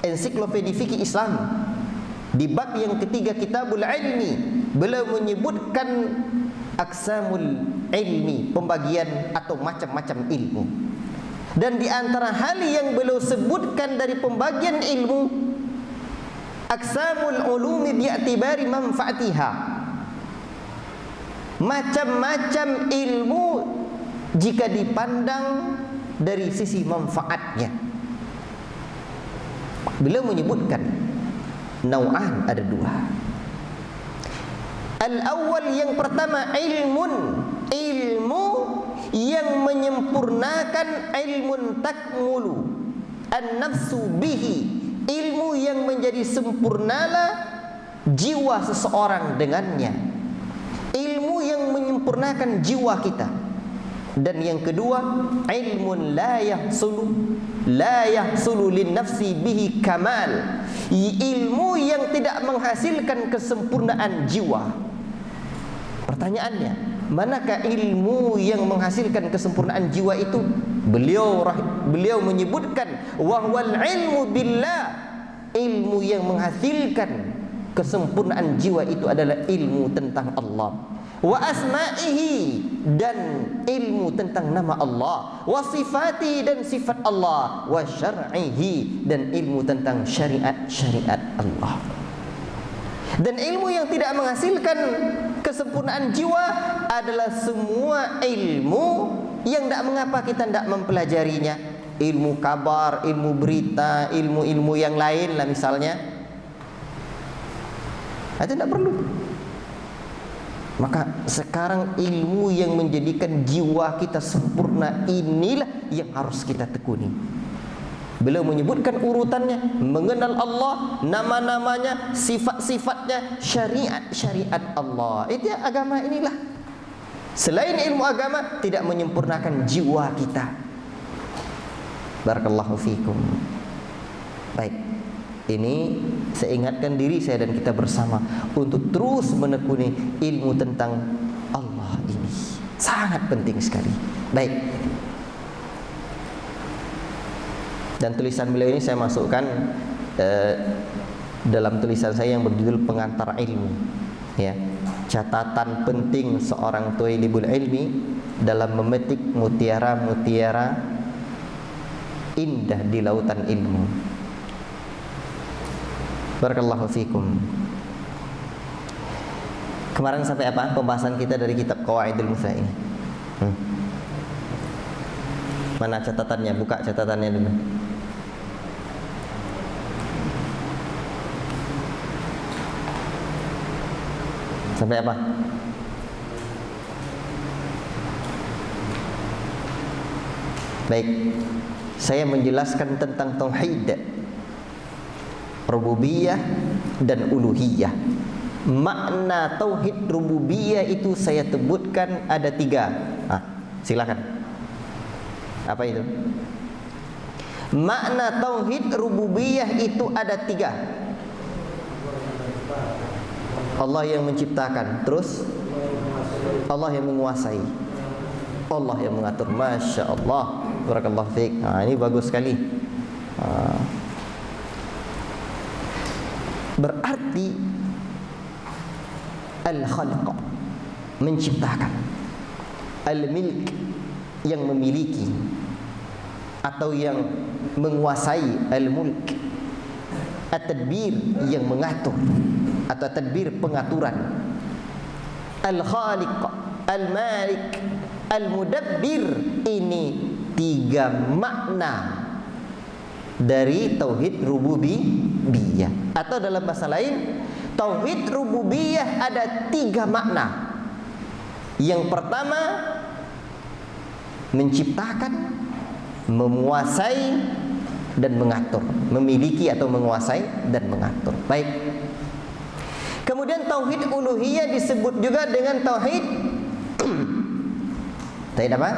ensiklopedia fikih Islam, di bab yang ketiga Kitabul Ilmi, beliau menyebutkan aqsamul ilmi, pembagian atau macam-macam ilmu. Dan di antara hal yang beliau sebutkan dari pembagian ilmu, aqsamul ulumi bi'tibari manfaatiha, macam-macam ilmu jika dipandang dari sisi manfaatnya. Beliau menyebutkan nau'an, ada dua. Al-awwal, yang pertama, ilmu yang menyempurnakan, ilmun takmulu an-nafsu bihi, ilmu yang menjadi sempurnalah jiwa seseorang dengannya, ilmu yang menyempurnakan jiwa kita. Dan yang kedua, ilmun la yahsulu lin nafsi bihi kamal, ilmu yang tidak menghasilkan kesempurnaan jiwa. Pertanyaannya, manakah ilmu yang menghasilkan kesempurnaan jiwa itu? Beliau menyebutkan wahwal ilmu billah, ilmu yang menghasilkan kesempurnaan jiwa itu adalah ilmu tentang Allah, wa asma'ihi, dan ilmu tentang nama Allah, wa sifatihi, dan sifat Allah, wa syar'ihi, dan ilmu tentang syariat Allah. Dan ilmu yang tidak menghasilkan kesempurnaan jiwa adalah semua ilmu yang tidak mengapa kita tidak mempelajarinya. Ilmu kabar, ilmu berita, ilmu-ilmu yang lain lah misalnya, itu tidak perlu. Maka sekarang ilmu yang menjadikan jiwa kita sempurna, inilah yang harus kita tekuni. Beliau menyebutkan urutannya: mengenal Allah, nama-namanya, sifat-sifatnya, syariat Allah. Itu agama inilah. Selain ilmu agama, tidak menyempurnakan jiwa kita. Barakallahu fikum. Baik, ini saya ingatkan diri saya dan kita bersama untuk terus menekuni ilmu tentang Allah ini. Sangat penting sekali. Baik. Dan tulisan beliau ini saya masukkan dalam tulisan saya yang berjudul Pengantar Ilmu, ya. Catatan penting seorang thalibul ilmi dalam memetik mutiara-mutiara indah di lautan ilmu. Barakallahu fikum. Kemarin sampai apa pembahasan kita dari kitab Qawaidul Muthla ini? Mana catatannya? Buka catatannya dulu. Sampai apa? Baik, saya menjelaskan tentang tauhid, rububiyah dan uluhiyah. Makna tauhid rububiyah itu saya sebutkan ada 3. Silakan. Apa itu? Makna tauhid rububiyah itu ada 3. Allah yang menciptakan, terus Allah yang menguasai, Allah yang mengatur. Masya Allah, barakallahu fiik. Ini bagus sekali. Berarti al-khaliq, menciptakan, al-milk, yang memiliki atau yang menguasai, al-mulk, at-tadbir, yang mengatur atau tadbir, pengaturan, al-khaliq, al-malik, al-mudabbir. Ini 3 makna dari tauhid rububiyah. Atau dalam bahasa lain, tauhid rububiyah ada 3 makna. Yang pertama, menciptakan, menguasai, dan mengatur. Memiliki atau menguasai dan mengatur. Baik. Kemudian tauhid uluhiyah disebut juga dengan tauhid tauhid apa?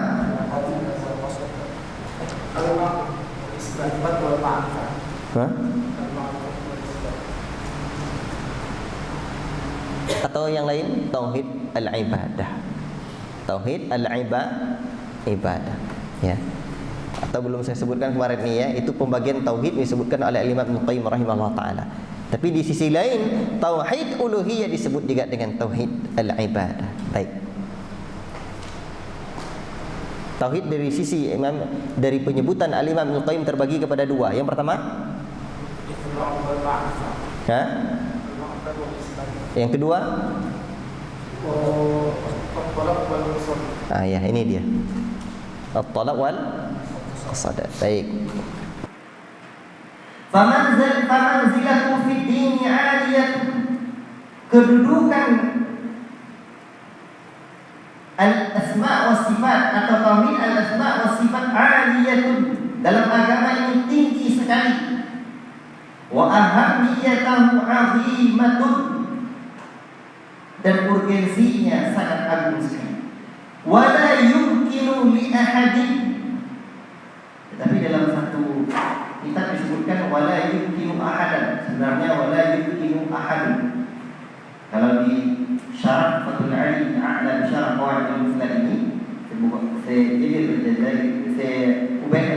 Atau yang lain, tauhid al-ibadah. Tauhid al-ibadah, ya. Atau belum saya sebutkan kemarin nih ya, itu pembagian tauhid disebutkan oleh Imam Ibnu Qayyim rahimahullah taala. Tapi di sisi lain, tauhid uluhiyah disebut juga dengan tauhid al-ibadah. Baik. Tauhid dari sisi Imam, dari penyebutan Al-Imam Ibnu Qayyim terbagi kepada 2. Yang pertama, yang kedua, ya ini dia, at-talaq wal qasad. Baik. Famanzilatu fid dini 'aliyatun, kedudukan al-asma' wa sifat atau tauhid al-asma' wa sifat 'aliyatun, dalam agama ini tinggi sekali. Wa ahammiyatuhu 'azimatun, dan urgensinya sangat agung sekali. Wa la yumkinu li ahadin, tetapi dalam satu kitab disebutkan wala yumkinu ahadan. Sebenarnya wala yumkinu ahadun. Kalau di syarah Fathul Ali a'la syarah qawaid al-musnad ini, Ubayd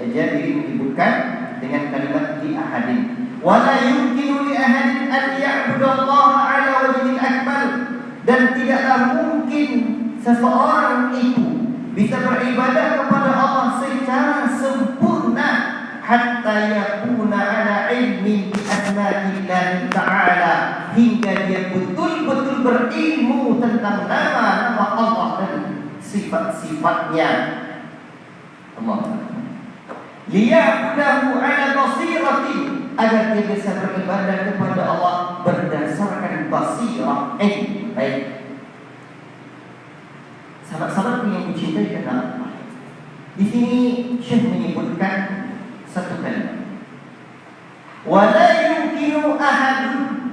al-Jabiri menyebutkan dengan kalimat li ahadin. Wala yumkinu li ahadin an ya'budallaha 'ala wajhil akmal, dan tidaklah mungkin seseorang itu bisa beribadah kepada Allah secara sempurna hatta yakuna ala ilmin bi asma'illahi ta'ala, hingga dia betul-betul berilmu tentang nama-nama Allah dan sifat-sifatnya. Allah. Liya'budahu ala basiratin, agar dia bisa beribadah kepada Allah berdasarkan basirah. Baik. Sahabat-sahabat yang mencintai Allah, di sini Syekh menyebutkan satu kalimat, wala yumkinu ahadun,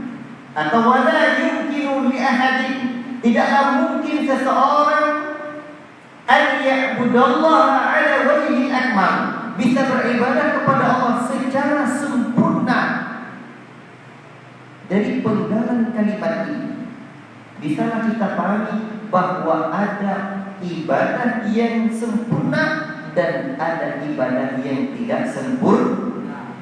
atau wala yumkinu li ahadin, tidaklah mungkin seseorang an ya'budallaha 'ala wajhil akmal, bisa beribadah kepada Allah secara sempurna. Dari penggalan kalimat ini bisalah kita pahami bahwa ada ibadah yang sempurna dan ada ibadah yang tidak sempurna.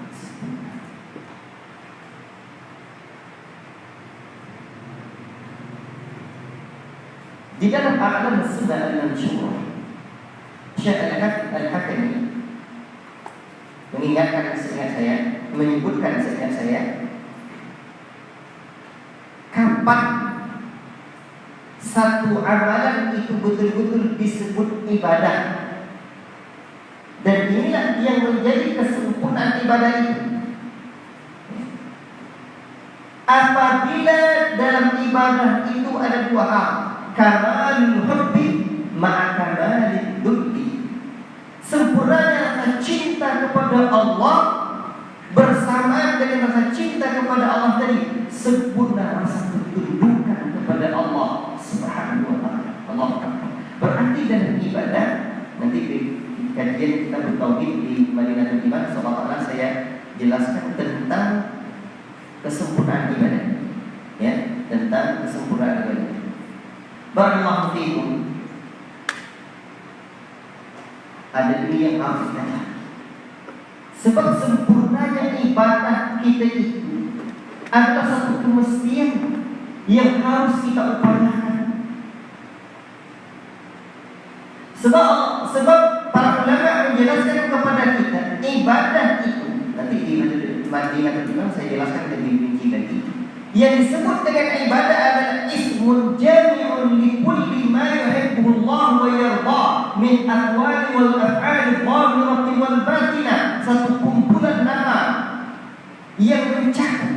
Di dalam A'lam Sunnah al-Mansyurah, Syekh Al-Hakami mengingatkan seingat saya, menyebutkan seingat saya, kapan satu amalan itu betul-betul disebut ibadah, dan inilah yang menjadi kesempurnaan ibadah itu. Apabila dalam ibadah itu ada 2 hal, kamalul hubbi ma'a kamalid dulli, sempurnanya rasa cinta kepada Allah bersamaan dengan rasa cinta kepada Allah tadi, sempurna rasa ketundukan kepada Allah Subhanahu wa taala. Allah berarti dalam ibadah, nanti di kajian kita bertauhid di Madinatul Iman, insyaallah saya jelaskan tentang kesempurnaan ibadah. Ya, tentang kesempurnaan ibadah. Barakallahu fiikum. Ada dua yang harus kita cari. Sebab sempurnanya ibadah kita itu adalah satu kemestian yang harus kita upayakan. Sebab para ulama menjelaskan kepada kita ibadah itu, nanti di Madinah Imam saya jelaskan lebih rinci lagi. Yang disebut dengan ibadah adalah ismun jami'un li kulli ma yuhibbu Allah wa yarda min aqwali wal af'ali adh-dhahirati wal batinah. Satu kumpulan nama yang mencakup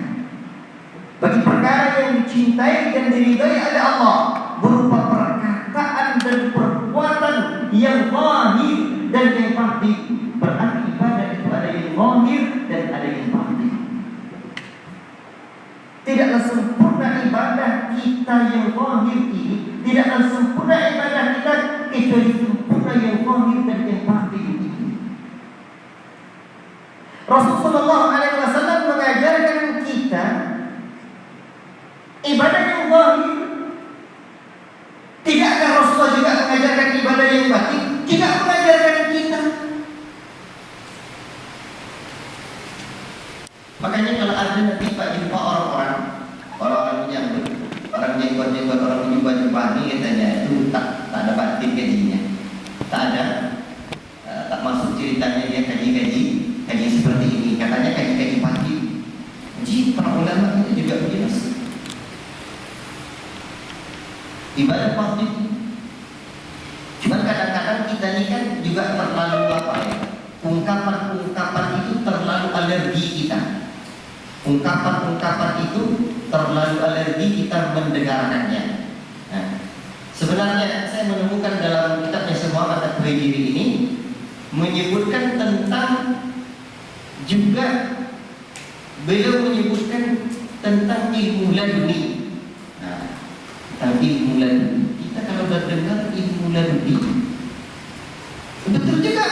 bagi perkara yang dicintai dan diridai oleh Allah, berupa perkataan dan perbuatan yang zahir dan yang batin. Berarti ibadah itu ada yang zahir dan ada yang batin. Tidaklah sempurna ibadah kita yang zahir ini, tidaklah sempurna ibadah kita kecuali sempurna yang zahir dan yang batin ini. Rasulullah SAW mengajarkan kita ibadah yang zahir. Tidakkah Rasulullah juga mengajarkan ibadah yang batin? Tidak mengajarkan kita. Makanya kalau ada nanti Pak jumpa orang-orang yang jenggot, orang menyembah bani, katanya itu tak ada batin gajinya, tak ada, tak masuk ceritanya dia kaji seperti ini, katanya kaji pagi. Jadi para ulama itu juga menjelaskan ibadah batin. Cuma kadang-kadang kita ini kan juga terlalu ungkapan-ungkapan itu terlalu alergi kita. Ungkapan-ungkapan itu terlalu alergi kita mendengarkannya. Nah, sebenarnya saya menemukan dalam kitabnya semua mata Tuhaijiri ini menyebutkan tentang, juga beliau menyebutkan tentang ilmu laduni. Nah, tentang ilmu laduni. Kita kalau sudah dengar ilmu laduni, betul juga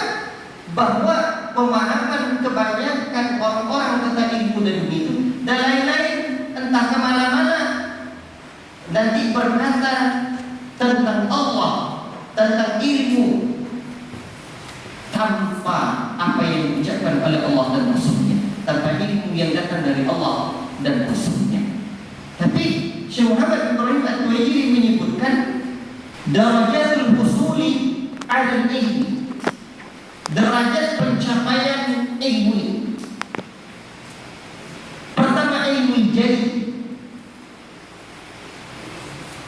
bahwa pemahaman kebanyakan orang-orang tentang ilmu laduni itu dan lain-lain, entah kemana-mana nanti berkata tentang Allah, tentang ilmu, tanpa apa yang diucapkan oleh Allah dan Rasulnya, tanpa ilmu yang datang dari Allah dan Rasulnya. Tapi Syekh Muhammad Ibrahim At-Tuwaijiri menyebutkan darajatul husuli ala ilmi, derajat pencapaian ilmu ini. Pertama, ilmu jari,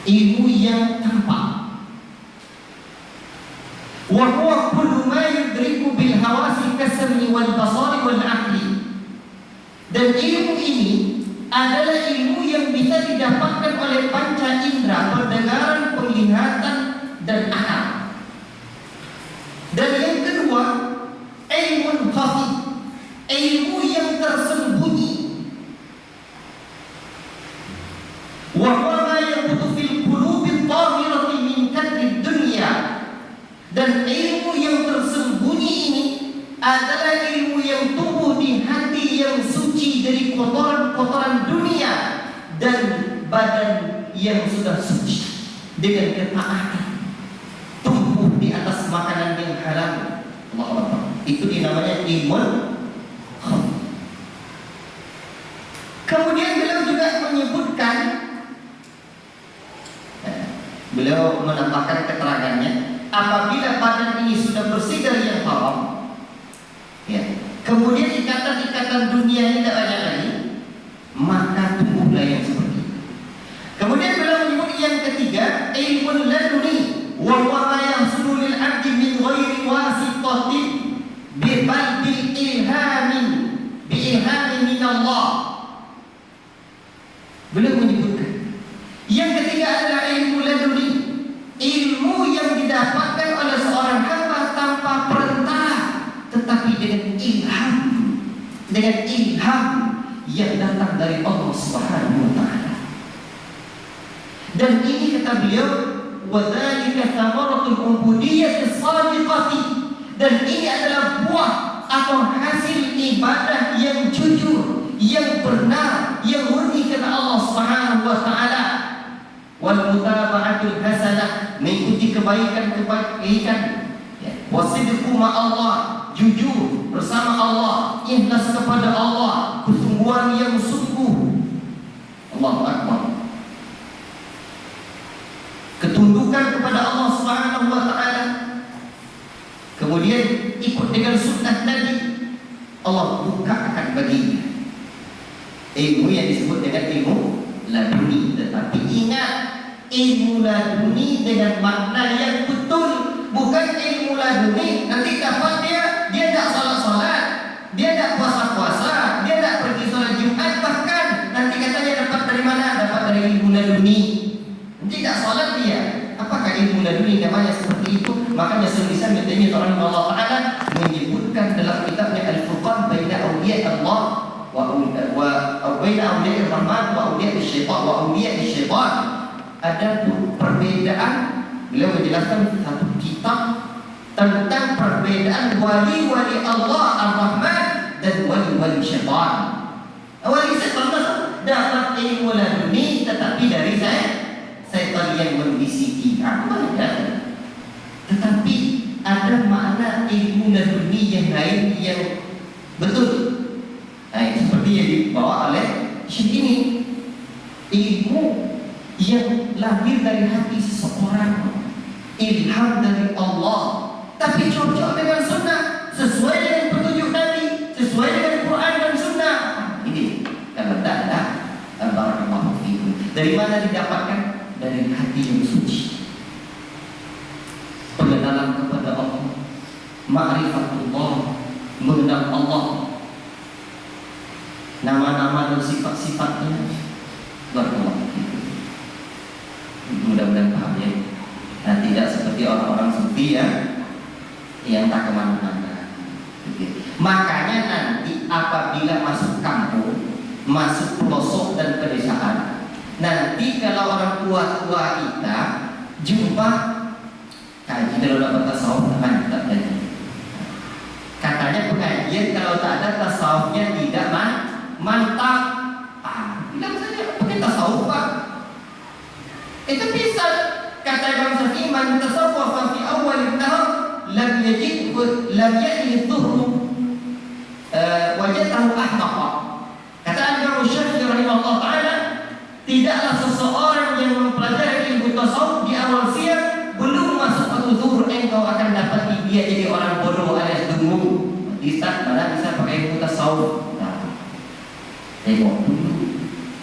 ilmu yang tampak. Wa huwa kullu ma yudriku bil hawasi kasmi wal basari wal aqli. Dan ilmu ini adalah ilmu yang bisa didapatkan oleh panca indera, pendengaran, penglihatan, dan akal. Dan yang kedua, ilmu khafi, ilmu yang tersembunyi. Wa huwa ma yabutu fil qulubi tahirati min kadri dunya. Dan ilmu yang tersembunyi ini adalah ilmu yang tumbuh di hati yang suci dari kotoran-kotoran dunia dan badan yang sudah suci dengan ketaatan, tumbuh di atas makanan yang halal. Itu dinamanya ilmu. Kemudian beliau juga menyebutkan, beliau menambahkan keterangannya, apabila badan ini sudah bersih dari yang haram, ya, kemudian ikatan-ikatan dunia ini tidak ada lagi, maka tumbuhlah yang seperti itu. Kemudian beliau menyebut yang ketiga, ilmu laduni, wa huwa ma yahsulu lil 'abdi min ghairi wasitatin bal bil ilhamin min Allah. Beliau menyebutkan yang ketiga adalah ilmu laduni, ilmu yang didapatkan oleh seorang hamba tanpa perintah, tetapi dengan ilham yang datang dari Allah Subhanahu wa taala. Dan ini kata beliau, wa dzalika thamaratul ubudiyyah as-sadiqati. Dan ini adalah buah atau hasil ibadah yang jujur, yang benar, yang murni karena Allah Subhanahu wa taala. Wal mutaba'atul hasanah, mengikuti kebaikan-kebaikan. Wasidqu ma'allah, jujur bersama Allah, ikhlas kepada Allah, kesungguhan yang sungguh. Allahu Akbar. Ketundukan kepada Allah Subhanahu wa taala. Kemudian ikut dengan sunnah Nabi. Allah bukakan baginya ilmu yang disebut dengan ilmu laduni. Tetapi ingat, ilmu laduni dengan makna yang betul, bukan ilmu laduni nanti dapat dia tak salat-salat, dia tak puasa-puasa, dia tak pergi salat Jumat, bahkan nanti katanya dapat dari mana? Dapat dari ilmu laduni. Nanti tak salat dia. Apakah ilmu laduni namanya seperti itu? Makanya sebisa Ibnu Taimiyah Allah Taala menyebutkan dalam kitabnya Al-Furqan baina awliya Allah wa baina awliya Rahman wa awliya Syaitan wa awliya Syaitan. Ada perbedaan. Beliau menjelaskan satu kitab tentang perbedaan wali-wali Allah Ar-Rahman dan wali-wali Syaitan. Wali Syaitan dapat ilmu laduni tetapi dari Syaitan yang membisiki. Tetapi ada makna ilmu laduni yang lain yang betul. Seperti yang dibawa oleh Syekh ini, ilmu yang lahir dari hati seseorang, ilham dari Allah, tapi cocok dengan sunnah, sesuai dengan petunjuk Nabi, sesuai dengan Quran dan sunnah. Ini kalau tak ada, barakallahu fikum. Dari mana didapatkan? Dari hati yang suci. Pengenalan kepada Allah, ma'rifatullah, mengenal Allah, nama-nama dan sifat-sifatnya. Barakallahu fikum. Mudah-mudahan paham ya. Nah, tidak seperti orang-orang sufi ya, yang tak kemana-mana. Makanya nanti apabila masuk kampung, masuk pelosok dan pedesaan, nanti kalau orang tua-tua kita jumpa kaji kalau dapat tasawuf mantap tadi. Katanya pengajian kalau tak ada tasawufnya tidak mantap. Bilang saja pakai tasawuf Pak. Itu bisa. Kata Imam Syafi'i, man tasawwafa fi awal an-nahar lam yajid dhurru wajadahu ahmaqa. Kata Imam Syafi'i rahimahullah taala, tidaklah seseorang yang mempelajari ilmu tasawuf di awal siang belum masuk ke zuhur, engkau akan dapat dia jadi orang bodoh alias dungu. Bisa mana bisa pakai ilmu tasawuf? Nah, tengok dulu.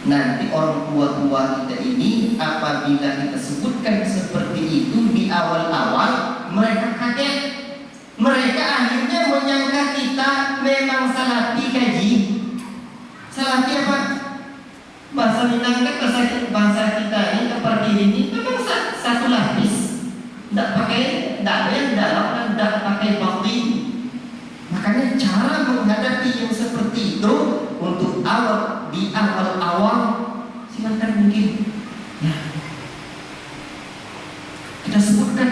Nanti orang tua-tua kita ini apabila kita sebutkan seperti itu di awal-awal, mereka kaget. Mereka akhirnya menyangka kita memang salafi kaji. Salafi apa? Bahasa Minang kan bahasa kita ini seperti ini memang satu lapis. Tidak pakai, tidak ada yang dalam dan tidak pakai batin. Makanya cara menghadapi yang seperti itu untuk di awal silakan mungkin ya kita sebutkan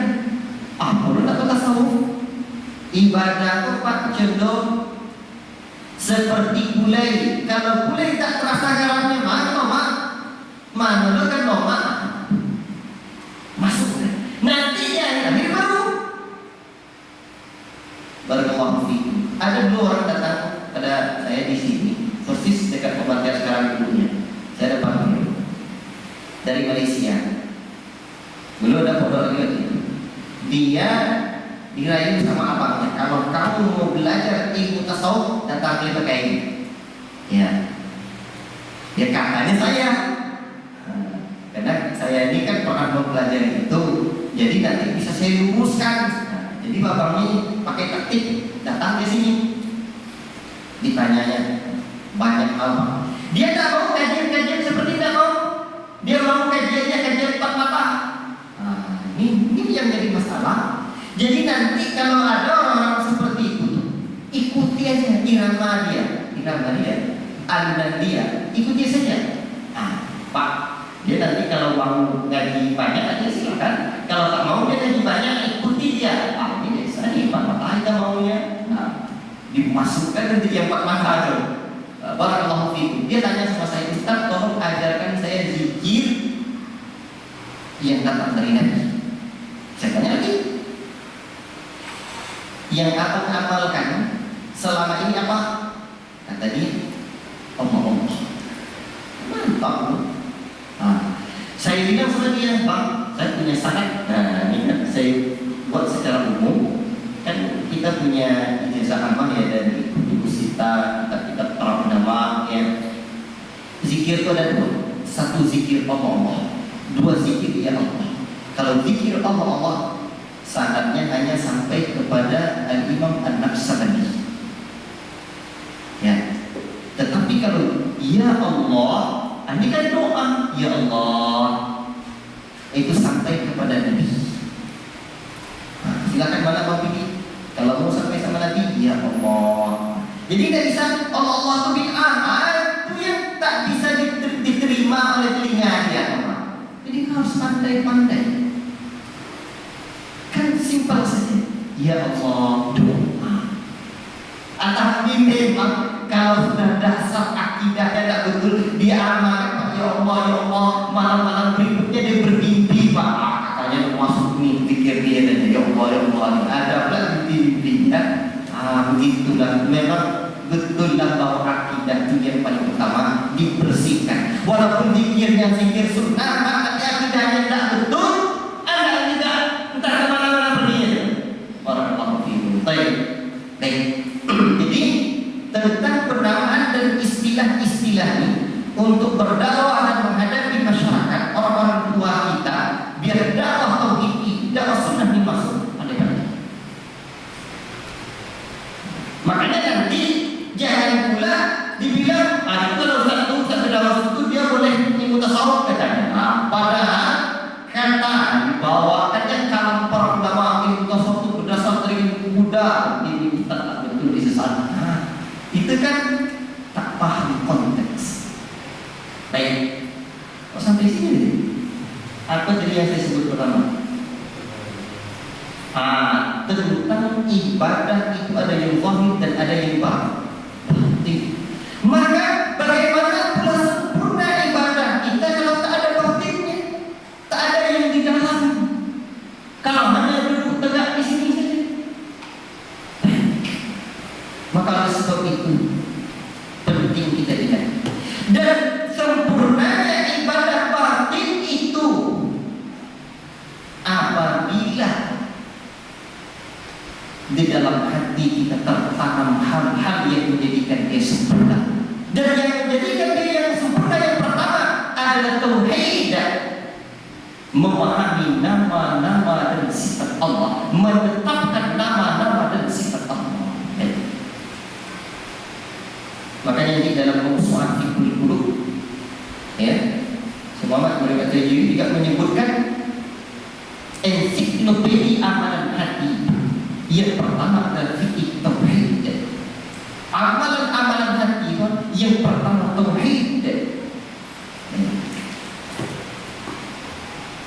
perlu tak tasawuf ibadah itu Pak cenderung seperti gulai. Kalau gulai tak terasa garamnya mana lo kan masuk nanti ya akhir baru barakallahu fikum. Ada dua orang datang pada saya di sini, persis dekat kebakar sekarang dulunya. Saya dapat beliau dari Malaysia. Beliau ada pondok lagi. Dia dirayu sama abangnya, kalau kamu mau belajar ilmu tasawuf datang ke pakai ini. Ya. Ya katanya saya. Karena saya ini kan pernah mempelajari itu, jadi nanti bisa saya luruskan. Jadi babang ini pakai taktik datang ke sini. Ditanyanya banyak hal. Dia tak mau kajian-kajian seperti tak mau. Dia mau kajiannya kajian empat mata. Ini yang jadi masalah. Jadi nanti kalau ada orang-orang seperti itu, ikuti aja irama dia. Anda dia, ikuti saja. Pak, dia nanti kalau mau ngaji banyak aja silakan. Kalau tak mau dia ngaji banyak, ikuti dia. Ini biasa nih, Pak kita maunya. Dimasukkan nanti yang Pak Mata itu. Barakallahu fiikum. Dia tanya sama saya, Ustaz, tolong ajarkan saya zikir yang datang dari Nabi. Saya tanya lagi, yang abang amalkan selama ini apa? Kata dia, Allah. Mantap. Saya bilang sama dia, Bang, saya punya saran. Ini kan saya buat secara umum. Kan kita punya ijazah amal ya dari Ibu Sita, kitab para ulama ya. Zikir itu ada dua. Satu zikir Allah, dua zikir ya Allah. Kalau zikir Allah sanadnya hanya sampai kepada Al-Imam An-Naqsabandi. Ya. Tetapi kalau ya Allah, ini kan doa ya Allah, itu sampai kepada Nabi. Silakan mana mau pilih. Kalau mau sampai sama Nabi, ya Allah. Jadi dari sana Allah itu bid'ah, itu yang tak bisa diterima oleh telinga ya Allah. Jadi harus pandai-pandai. Kan simpel saja. Ya Allah, doa. Tapi memang kalau sudah dasar akidahnya tidak betul, dia amalkan ya Allah, malam-malam berikutnya dia bermimpi Pak. Katanya masuk nih pikir dia dan ya Allah, ada pula mimpi-mimpinya. Begitulah. Memang betullah bahwa akidah itu yang paling utama dibersihkan. Walaupun zikirnya zikir sunnah, maka akidahnya tidak betul, Anda tidak entah kemana-mana pergi. Barakallahu fiikum. Baik. Jadi tentang penamaan dan istilah-istilah ini untuk berdakwah dan menghadapi masyarakat orang-orang tua kita, biar dakwah tauhid, dakwah sunnah dimasuk. Makanya nanti jangan pula dibilang itu kalau Ustaz berdakwah itu dia boleh mengikuti tasawuf katanya. Padahal kata dibawakannya kalam para ulama ilmu tasawuf itu berdasar dari Buddha. Ini Ustaz tak betul disesatkan. Itu kan tak paham konteks. Baik, kok sampai sini? Apa tadi yang saya sebut pertama? Tentang ibadah itu ada yang zahir dan ada yang batin. Maka bagaimana pula sempurna ibadah kita kalau tak ada batinnya, tak ada yang di dalam. Kalau hanya duduk tegak di sini saja. Maka oleh sebab itu penting kita ingat. Dan sempurnanya ibadah batin itu apabila di dalam hati kita tertanam hal-hal yang menjadikan dia sempurna. Dan yang menjadikan dia yang sempurna yang pertama adalah tauhid, memahami nama-nama dan sifat Allah, menetapkan nama-nama dan sifat Allah. Makanya di dalam Mawsu'at Fiqhul Qulub, ya, Muhammad Muhammad Tajiri juga menyebutkan ensiklopedia amalan hati. Yang pertama adalah fikih tauhid. Amalan-amalan hati yang pertama tauhid.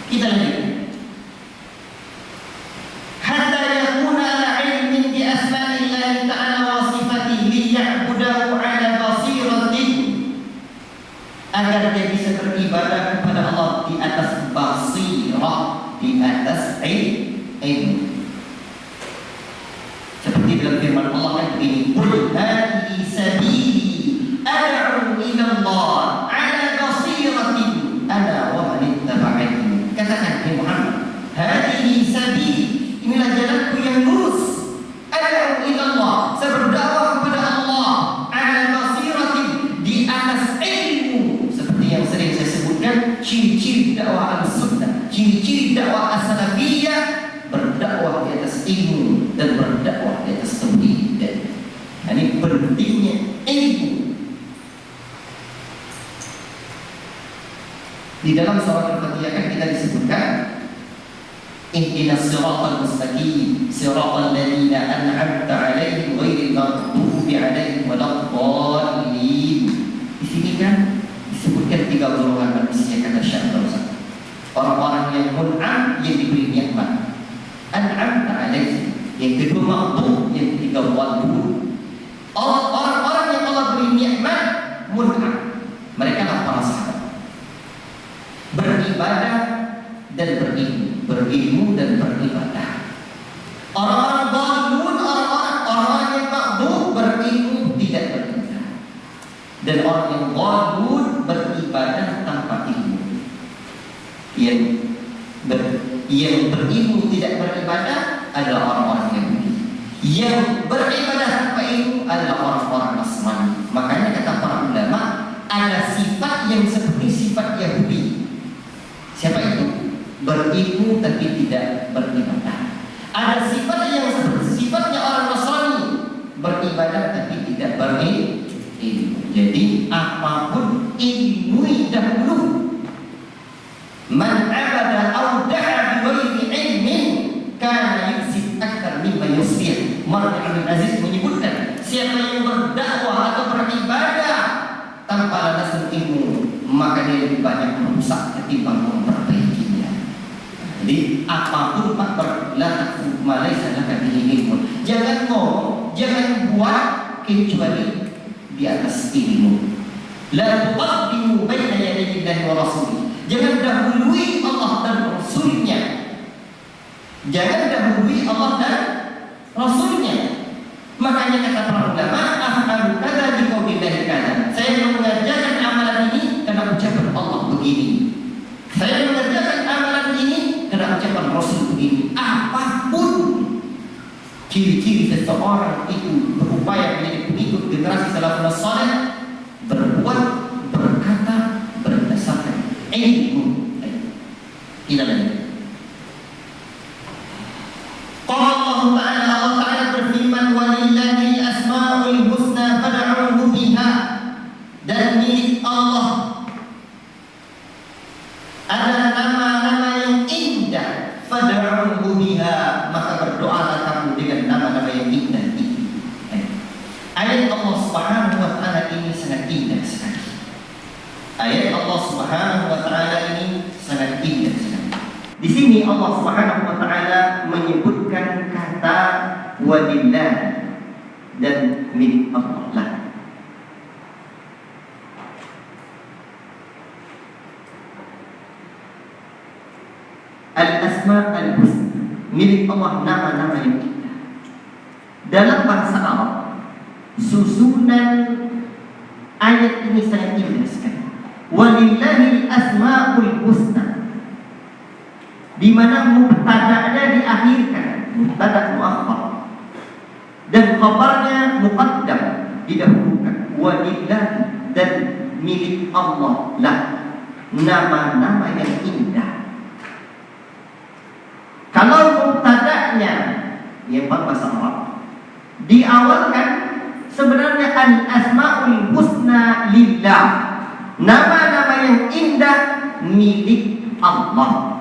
Kita lanjut. Hatta yakuna ala ilmin bi asma'illahi ta'ala wa sifatihi liya'budahu ala basiratin, agar dia bisa beribadah kepada Allah di atas basirah, di atas ilmu. Seperti dalam firman Allah kan begini, qul hadhihi sabili ad'u ila Allah ala basiratin ana wa man ittaba'ani. Katakan hai Muhammad, hadhihi sabili, inilah jalanku yang lurus, ad'u ila Allah, saya berdakwah kepada Allah ala basiratin, di atas ilmu. Seperti yang sering saya sebutkan, ciri-ciri dakwah al-sunnah, ciri-ciri dakwah as-salafiyah, berdakwah di atas ilmu dan berdakwah di atas tauhid. Ini pentingnya ilmu. Di dalam surah Al-Fatihah kan kita disebutkan ihdinas siratal mustaqim siratal ladzina an'amta 'alaihim ghairil maghdubi 'alaihim waladdallin. ketiga golongan manusia, kata Syekh Fauzan. Orang-orang yang mun'am, yang diberi nikmat. An'am alaih. Yang kedua maghdub, yang ketiga wadud. Orang-orang yang Allah beri nikmat mun'am, mereka lah para sahabat. Beribadah dan berilmu dan beribadah. Orang-orang dhalun, orang-orang yang maghdub, berilmu tidak beribadah. Dan orang yang dhalun beribadah tanpa ilmu. Yang berilmu tidak beribadah adalah orang-orang Yahudi. Yang beribadah tanpa ilmu adalah orang-orang Nasrani. Makanya kata para ulama, ada sifat yang seperti sifat Yahudi. Siapa itu? Berilmu tapi tidak beribadah. Ada sifat yang seperti sifatnya orang Nasrani, beribadah tapi tidak berilmu. Jadi apapun ilmu dahulu. Man abada aw da'a bi ghairi ilmin kana yufsid akthar mimma yuslih. Umar bin Aziz menyebutkan, siapa yang berdakwah atau beribadah tanpa landasan ilmu, maka dia lebih banyak merusak ketimbang memperbaikinya. Jadi apapun la taqfu ma laysa laka bihi ilmun. Jangan ngomong, jangan buat kecuali di atas ilmu. La tuqaddimu baina yaday Allahi wa rasulih. Jangan dahului Allah dan Rasulnya. Jangan dahului Allah dan Rasulnya. Makanya kata para ulama, af'alu kadza bi qaulillahi kadza. Saya mengerjakan amalan ini karena ucapan Allah begini. Saya mengerjakan amalan ini karena ucapan Rasul begini. Apapun ciri-ciri seseorang itu berupaya menjadi pengikut generasi salafus saleh, berbuat, berkata berdasarkan ilmu. Tidak lain. Qala Allah Ta'ala berfirman, walillahi asmaul husna fad'uhu biha. Dan milik Allah ada nama-nama yang indah, fad'uhu biha, maka berdoalah kamu dengan nama-nama yang indah itu. Ayat Allah Subhanahu wa Ta'ala ini sangat indah sekali. Ayat Allah Subhanahu wa Ta'ala ini sangat indah sekali. Di sini Allah Subhanahu wa Ta'ala menyebutkan kata walillah dan milik Allah lah. Al-asma al-husna, milik Allah nama-nama yang indah. Dalam bahasa Arab, susunan ayat ini sangat indah sekali. Walillahi asmaul husna, di mana mubtada'nya diakhirkan, mubtada' muakhkhar, dan khabarnya muqaddam, didahulukan. Walillahi, dan milik Allah lah nama-nama yang indah. Kalau mubtada'nya yang bahasa Arab diawalkan, sebenarnya al-asmaul husna lillah, nama-nama yang indah milik Allah.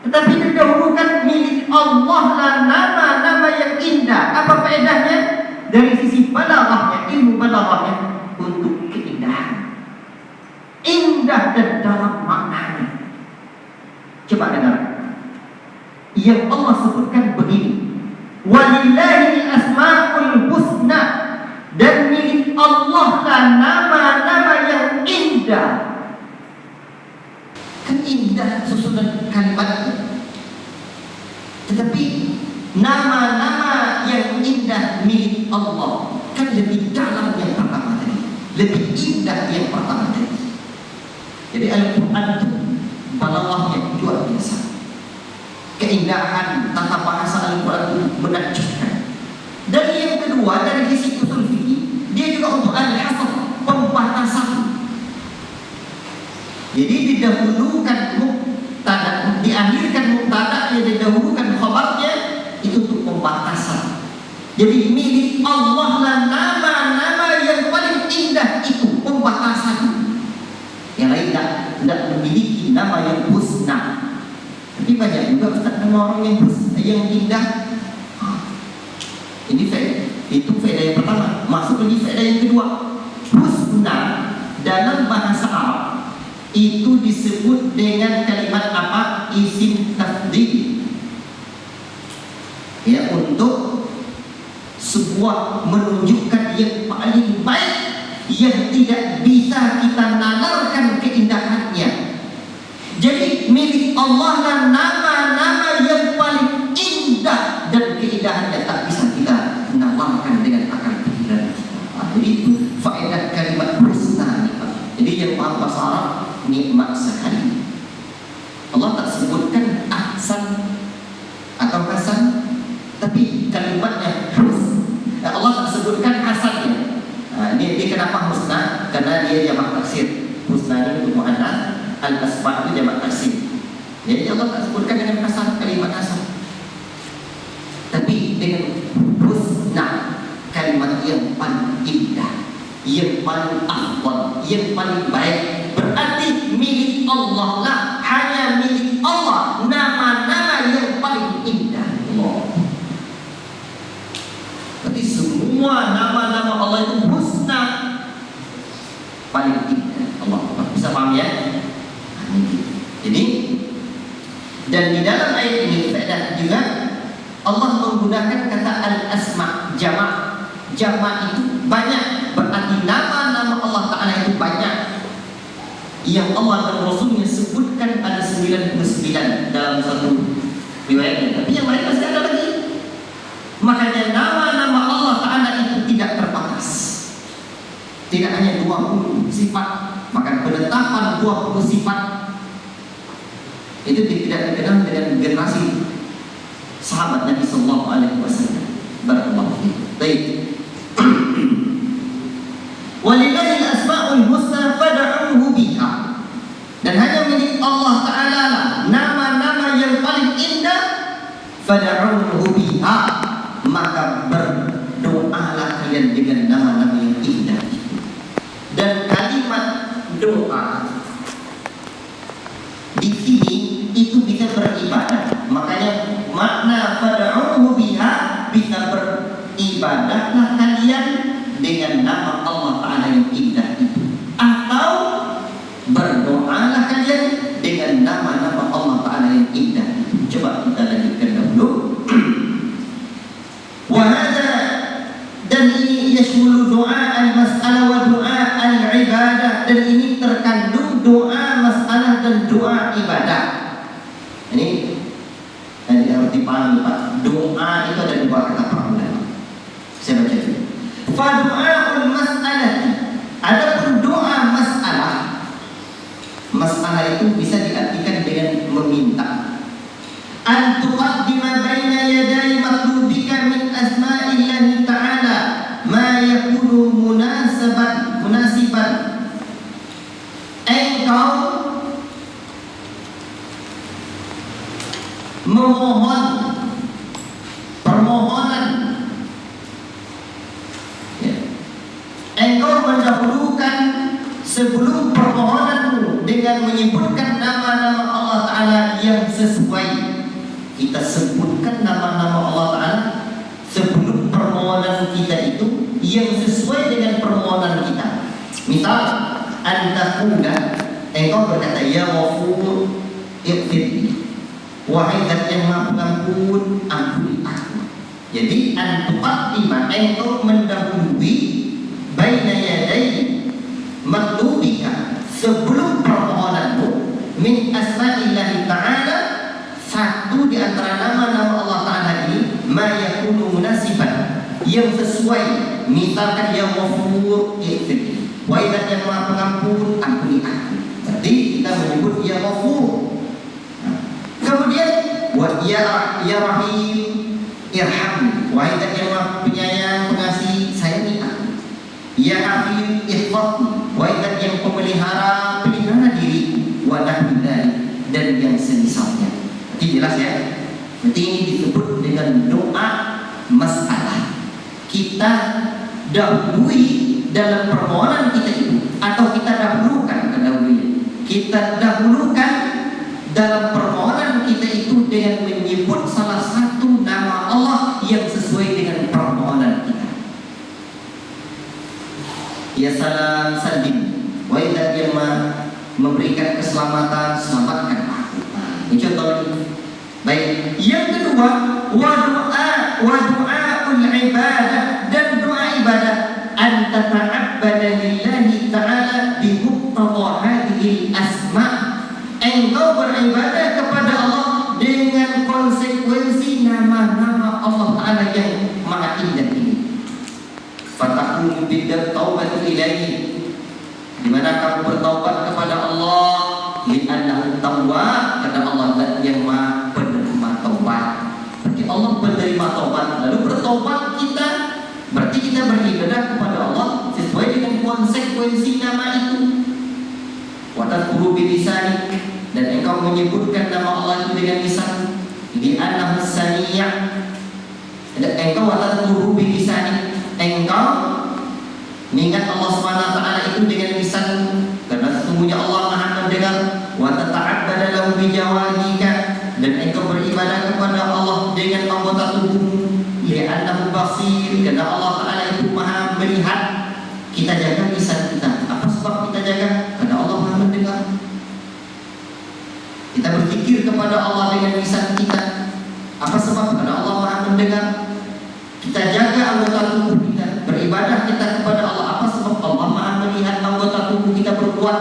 Tetapi didahulukan milik Allah lah nama-nama yang indah. Apa faedahnya? Dari sisi balaghahnya, ilmu balaghahnya, untuk keindahan, indah dan dalam maknanya. Coba dengar. Yang Allah sebutkan begini, walillahi asmaul husna, dan milik Allah lah nama-nama yang indah. Kan indah susunan kalimat itu. Tetapi nama-nama yang indah milik Allah kan lebih dalam yang pertama tadi, lebih indah yang pertama tadi. Jadi Al-Quran itu balaghahnya luar biasa. Keindahan tata bahasa Al-Quran itu menakjubkan. Dan yang kedua, dari sisi usul fikih, dia juga untuk al-hasr, pembatasan. Jadi didahulukan mubtada, diakhirkan mubtada, yang didahulukan khabarnya, itu untuk pembatasan. Jadi milik Allah lah nama-nama yang paling indah itu, pembatasan. Yang lain tidak memiliki nama yang husna. Tapi banyak juga Ustaz nama orang yang indah. Ini faedah, itu faedah yang pertama. Masuk lagi faedah yang kedua. Husna dalam bahasa Arab itu disebut dengan kalimat apa? Isim tafdhil. Ya, untuk sebuah menunjukkan yang paling baik yang tidak bisa kita nalarkan keindahannya. Jadi milik Allah lah nama-nama yang paling indah dan keindahannya tak bisa kita nalarkan dengan akal pikiran. Jadi itu faedah kalimat husna. Jadi yang paham bahasa Arab nikmat sekali. Allah tak sebutkan ahsan atau hasan, tapi kalimatnya husn. Allah tak sebutkan hasannya. Dia kenapa husna? Karena dia jamak taksir. Husna ini untuk muannats, al-asma itu jamak taksir. Jadi Allah tak sebutkan dengan hasan, kalimat hasan, tapi dengan husna, kalimat yang paling indah, yang paling afdal, yang paling baik. Berarti milik Allah lah, hanya milik Allah nama-nama yang paling indah. Berarti semua nama-nama Allah itu husna, paling indah. Allah bisa paham ya? Jadi, dan di dalam ayat ini faedah juga Allah menggunakan kata al-asma, jamak. Jamak itu banyak, berarti nama-nama Allah Ta'ala itu banyak. Yang Allah dan Rasulnya sebutkan ada 99 dalam satu riwayatnya, tapi yang lain masih ada lagi. Makanya nama-nama Allah Ta'ala itu tidak terbatas. Tidak hanya 20 sifat, maka penetapan 20 sifat itu tidak dikenal dengan generasi sahabat Nabi Sallallahu Alaihi Wasallam. Barakallahu fiikum. Baik. Walillahil asmaul husna fad'uhu biha. Dan hanya milik Allah Ta'ala lah nama-nama yang paling indah. Fad'uhu biha, maka berdoalah kalian dengan nama-nama yang indah. Dan kalimat doa di sini itu bisa beribadah. Makanya makna fad'uhu biha, bisa beribadahlah kalian dengan nama Allah Ta'ala yang indah itu, atau berdoalah kalian dengan nama-nama Allah Ta'ala yang indah. Coba kita lanjutkan dahulu. Wahada, dan ini yashmulu doa al-mas'alah wa doa al-ibadah, dan ini terkandung doa masalah dan doa ibadah. Ini harus dipahami Pak. Doa itu ada dua kata para ulama. Saya baca dulu. Fa doaul mas'alah, adapun doa masalah, masalah itu bisa diartikan dengan meminta. An tuqaddima baina yaday matlubika min asma'illahi ta'ala ma yakunu munasiban. Engkau memohon permohonan, ya. Engkau mendahulukan sebelum permohonanmu dengan menyebutkan nama-nama Allah Ta'ala yang sesuai. Kita sebutkan nama-nama Allah Ta'ala sebelum permohonan kita itu yang sesuai dengan permohonan kita. Misal, antakuna, engkau berkata, ya Ghafur ighfirli, wahai Zat yang Maha Pengampun, ampuni aku. Jadi antuqaddima, engkau mendahului baina yaday matlubika, sebelum permohonanmu, min asma'illahi ta'ala, satu di antara nama-nama Allah Ta'ala ini, ma yakunu munasiban, yang sesuai. Misalkan ya Ghafur ighfirli, wahai Zat yang Maha Pengampun, ampuni aku. Berarti kita menyebut ya Ghafur. Kemudian wa ya Rahim irhamni, wahai Zat yang Maha Penyayang, pengasih, sayangi aku. Ya Hafid ihfadni, wahai Zat yang pemelihara, pelihara diriku. Wa nahmidani, dan yang semisalnya. Jadi jelas ya. Berarti ini disebut dengan doa masalah. Kita dahului dalam permohonan kita itu, atau kita dahulukan kita dahulukan dalam permohonan kita itu dengan menyebut salah satu nama Allah yang sesuai dengan permohonan kita. Ya salam salim, wahai memberikan keselamatan, selamatkan aku. Ini contohnya. Baik, yang kedua, wa du'aul ibadah, dan doa ibadah, an tata'abbada lillahi ta'ala bi muqtada hadhihi asma'. Engkau beribadah kepada Allah dengan konsekuensi nama-nama Allah Ta'ala yang maha indah ini. Fataqumu biddat taubatu ilaihi, di mana kamu bertaubat kepada Allah, li'annahu tawwab, karena Allah yang maha penerima taubat. Berarti Allah penerima taubat, lalu bertaubat kita, berarti kita beribadah kepada Allah sesuai dengan konsekuensi nama itu. Wa tadhkuru bilisani, dan engkau menyebutkan nama Allah itu dengan lisan, li'annahu sami', dan engkau wa tadhkuru bilisani, engkau mengingat Allah SWT itu dengan lisan, karena sesungguhnya Allah Maha mendengar. Wa tata'abbada lahu bi jawarika, dan engkau beribadah kepada Allah dengan anggota tubuhmu, li'annahu basir, karena Allah Ta'ala itu Maha melihat. Kita jaga lisan kita. Apa sebab kita jaga? Karena Allah Maha mendengar. Kita berzikir kepada Allah dengan lisan kita. Apa sebab? Karena Allah Maha mendengar. Kita jaga anggota tubuh kita, beribadah kita kepada Allah. Apa sebab? Allah Maha melihat anggota tubuh kita berbuat.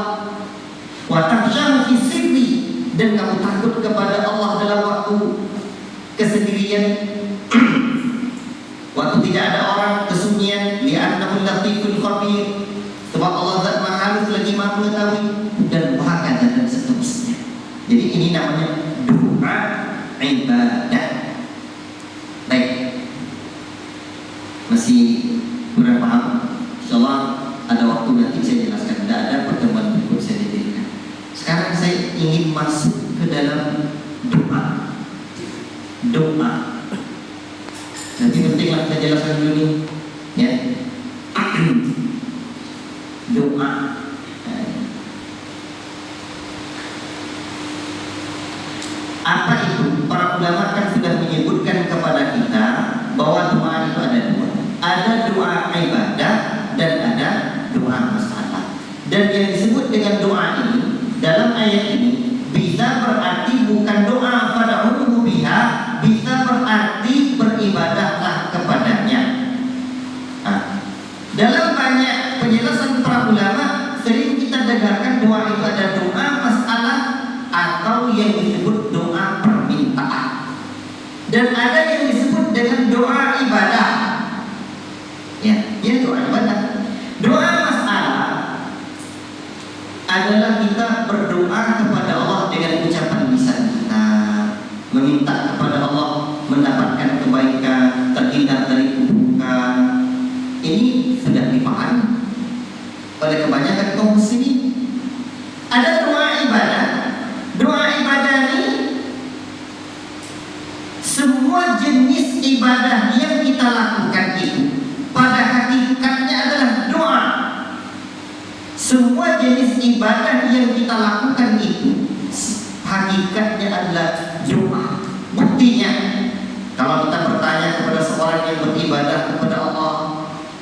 Wa takhshahu fi sirri, dan kamu takut kepada Allah dalam waktu kesendirian, waktu tidak ada orang, kesunyian, li'annahu latiful khabir, sebab Allah Zat Maha Halus lagi Maha mengetahui, dan bahkan dan seterusnya. Jadi ini namanya doa ibadah. Baik, masih kurang paham? Insyaallah ada waktu nanti saya jelaskan. Tidak ada pertemuan berikut saya dirikan. Sekarang saya ingin masuk ke dalam doa. Doa. Nanti pentinglah saya jelaskan dulu nih, ya. Doa. Apa itu? Para ulama kan sudah menyebutkan kepada kita bahwa doa itu ada dua. Ada doa ibadah dan ada doa masalah. Dan yang disebut dengan doa ini dalam ayat ini bisa berarti bukan doa pada umum biha, bisa berarti beribadahlah kepadanya. Dalam banyak penjelasan para ulama sering kita dengarkan doa itu ada doa masalah atau yang disebut doa permintaan, dan ada yang disebut dengan doa ibadah. Ya doa ibadah. Doa masalah adalah kita berdoa kepada Allah dengan ucapan lisan kita, meminta kepada Allah mendapatkan kebaikan, terhindar dari keburukan. Ini sudah dipahami oleh kebanyakan kaum muslimin. Ada doa ibadah. Doa ibadah ini semua jenis ibadah yang kita lakukan itu pada hakikatnya adalah doa. Semua jenis ibadah yang kita lakukan itu hakikatnya adalah doa. Buktinya, kalau kita bertanya kepada seorang yang beribadah kepada Allah,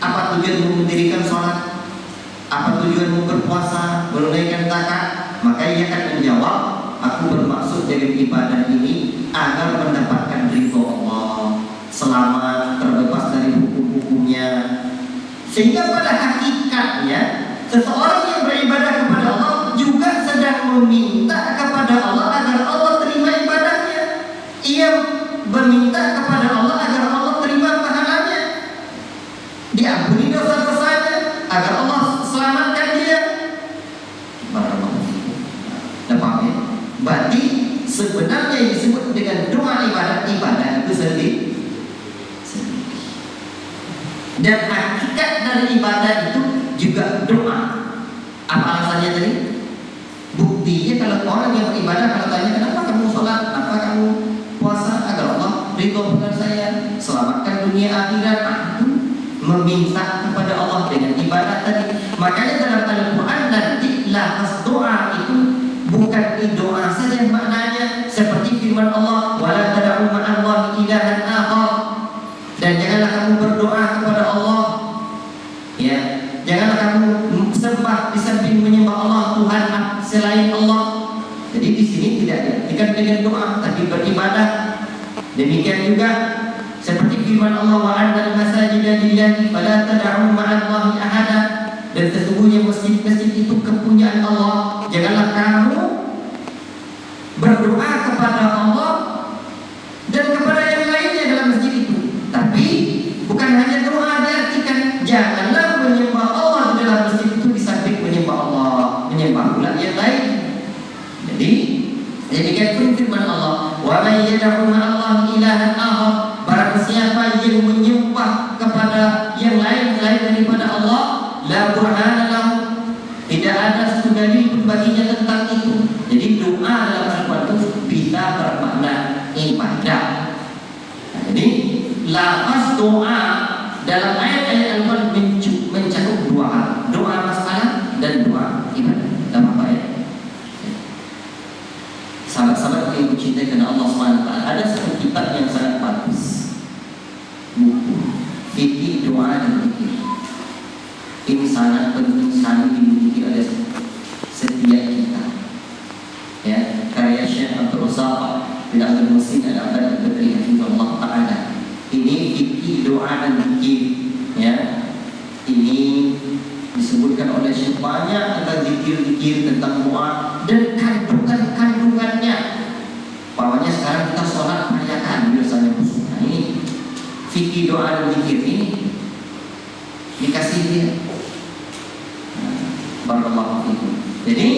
apa tujuanmu mendirikan sholat? Apa tujuanmu berpuasa, menunaikan zakat? Maka ia akan menjawab, aku bermaksud dengan ibadah ini agar mendapatkan ridho Allah, selamat, terbebas dari hukum-hukumnya. Sehingga pada hakikatnya seseorang yang beribadah kepada Allah juga sedang meminta kepada Allah agar Allah terima ibadahnya. Ia meminta kepada Allah agar Allah terima pahalanya, diampuni dosa-dosanya, agar Allah selamatkan dia. Berarti sebenarnya yang disebut dengan doa ibadah itu sendiri. Dan hakikat dari ibadah itu juga doa. Apa alasannya tadi? Buktinya kalau orang yang beribadah, kalau tanya kenapa kamu sholat, kenapa kamu puasa, agar Allah ridho kepada saya, selamatkan dunia akhirat, meminta kepada Allah dengan ibadah tadi. Makanya dalam Al-Quran nanti lafaz doa itu bukan doa saja maknanya, seperti firman Allah, wala tad'u ma'allahi ilahan akhar, dan janganlah kamu berdoa kepada Allah, ya, janganlah kamu sembah di samping menyembah Allah Tuhan selain Demikian juga seperti firman Allah, wa annal masajida lillahi fala tad'u ma'allahi ahada. Dan sesungguhnya masjid-masjid itu kepunyaan Allah, janganlah kamu berdoa kepada Allah dan kepada yang lainnya dalam masjid itu. Tapi bukan hanya doa diartikan, janganlah menyembah Allah di dalam masjid itu di samping menyembah Allah, menyembah pula yang lain. Jadi demikian firman Allah, wa may yad'u ma'allahi ilahan akhar, barang siapa yang menyembah kepada yang lain selain daripada Allah, la burhana lahu, tidak ada satu dalil pun baginya tentang itu. Jadi doa dalam Al-Quran itu bisa bermakna ibadah. Nah, jadi lafaz doa dalam ayat-ayat Al-Quran mencakup dua hal, doa masalah dan doa ibadah. Dalam apa ya? Sahabat-sahabat yang mencintai karena Allah SWT, ada satu kitab yang sangat bagus, buku fikih doa dan zikir. Ini sangat penting sekali dimiliki oleh setiap kita. Ya, karya Syekh Abdul Razak bin Abdul Muhsin Al-Abbad Al-Badri hafizahullah ta'ala. Ini fikih doa dan zikir. Ya, ini disebutkan oleh Syekh banyak tentang zikir-zikir, tentang doa dan kandungannya. Bawahnya sekarang kita sholat merayakan biasanya musuh. Nah, ini fikih doa dan zikir ini dikasih dia. Barakallahu fikum. Jadi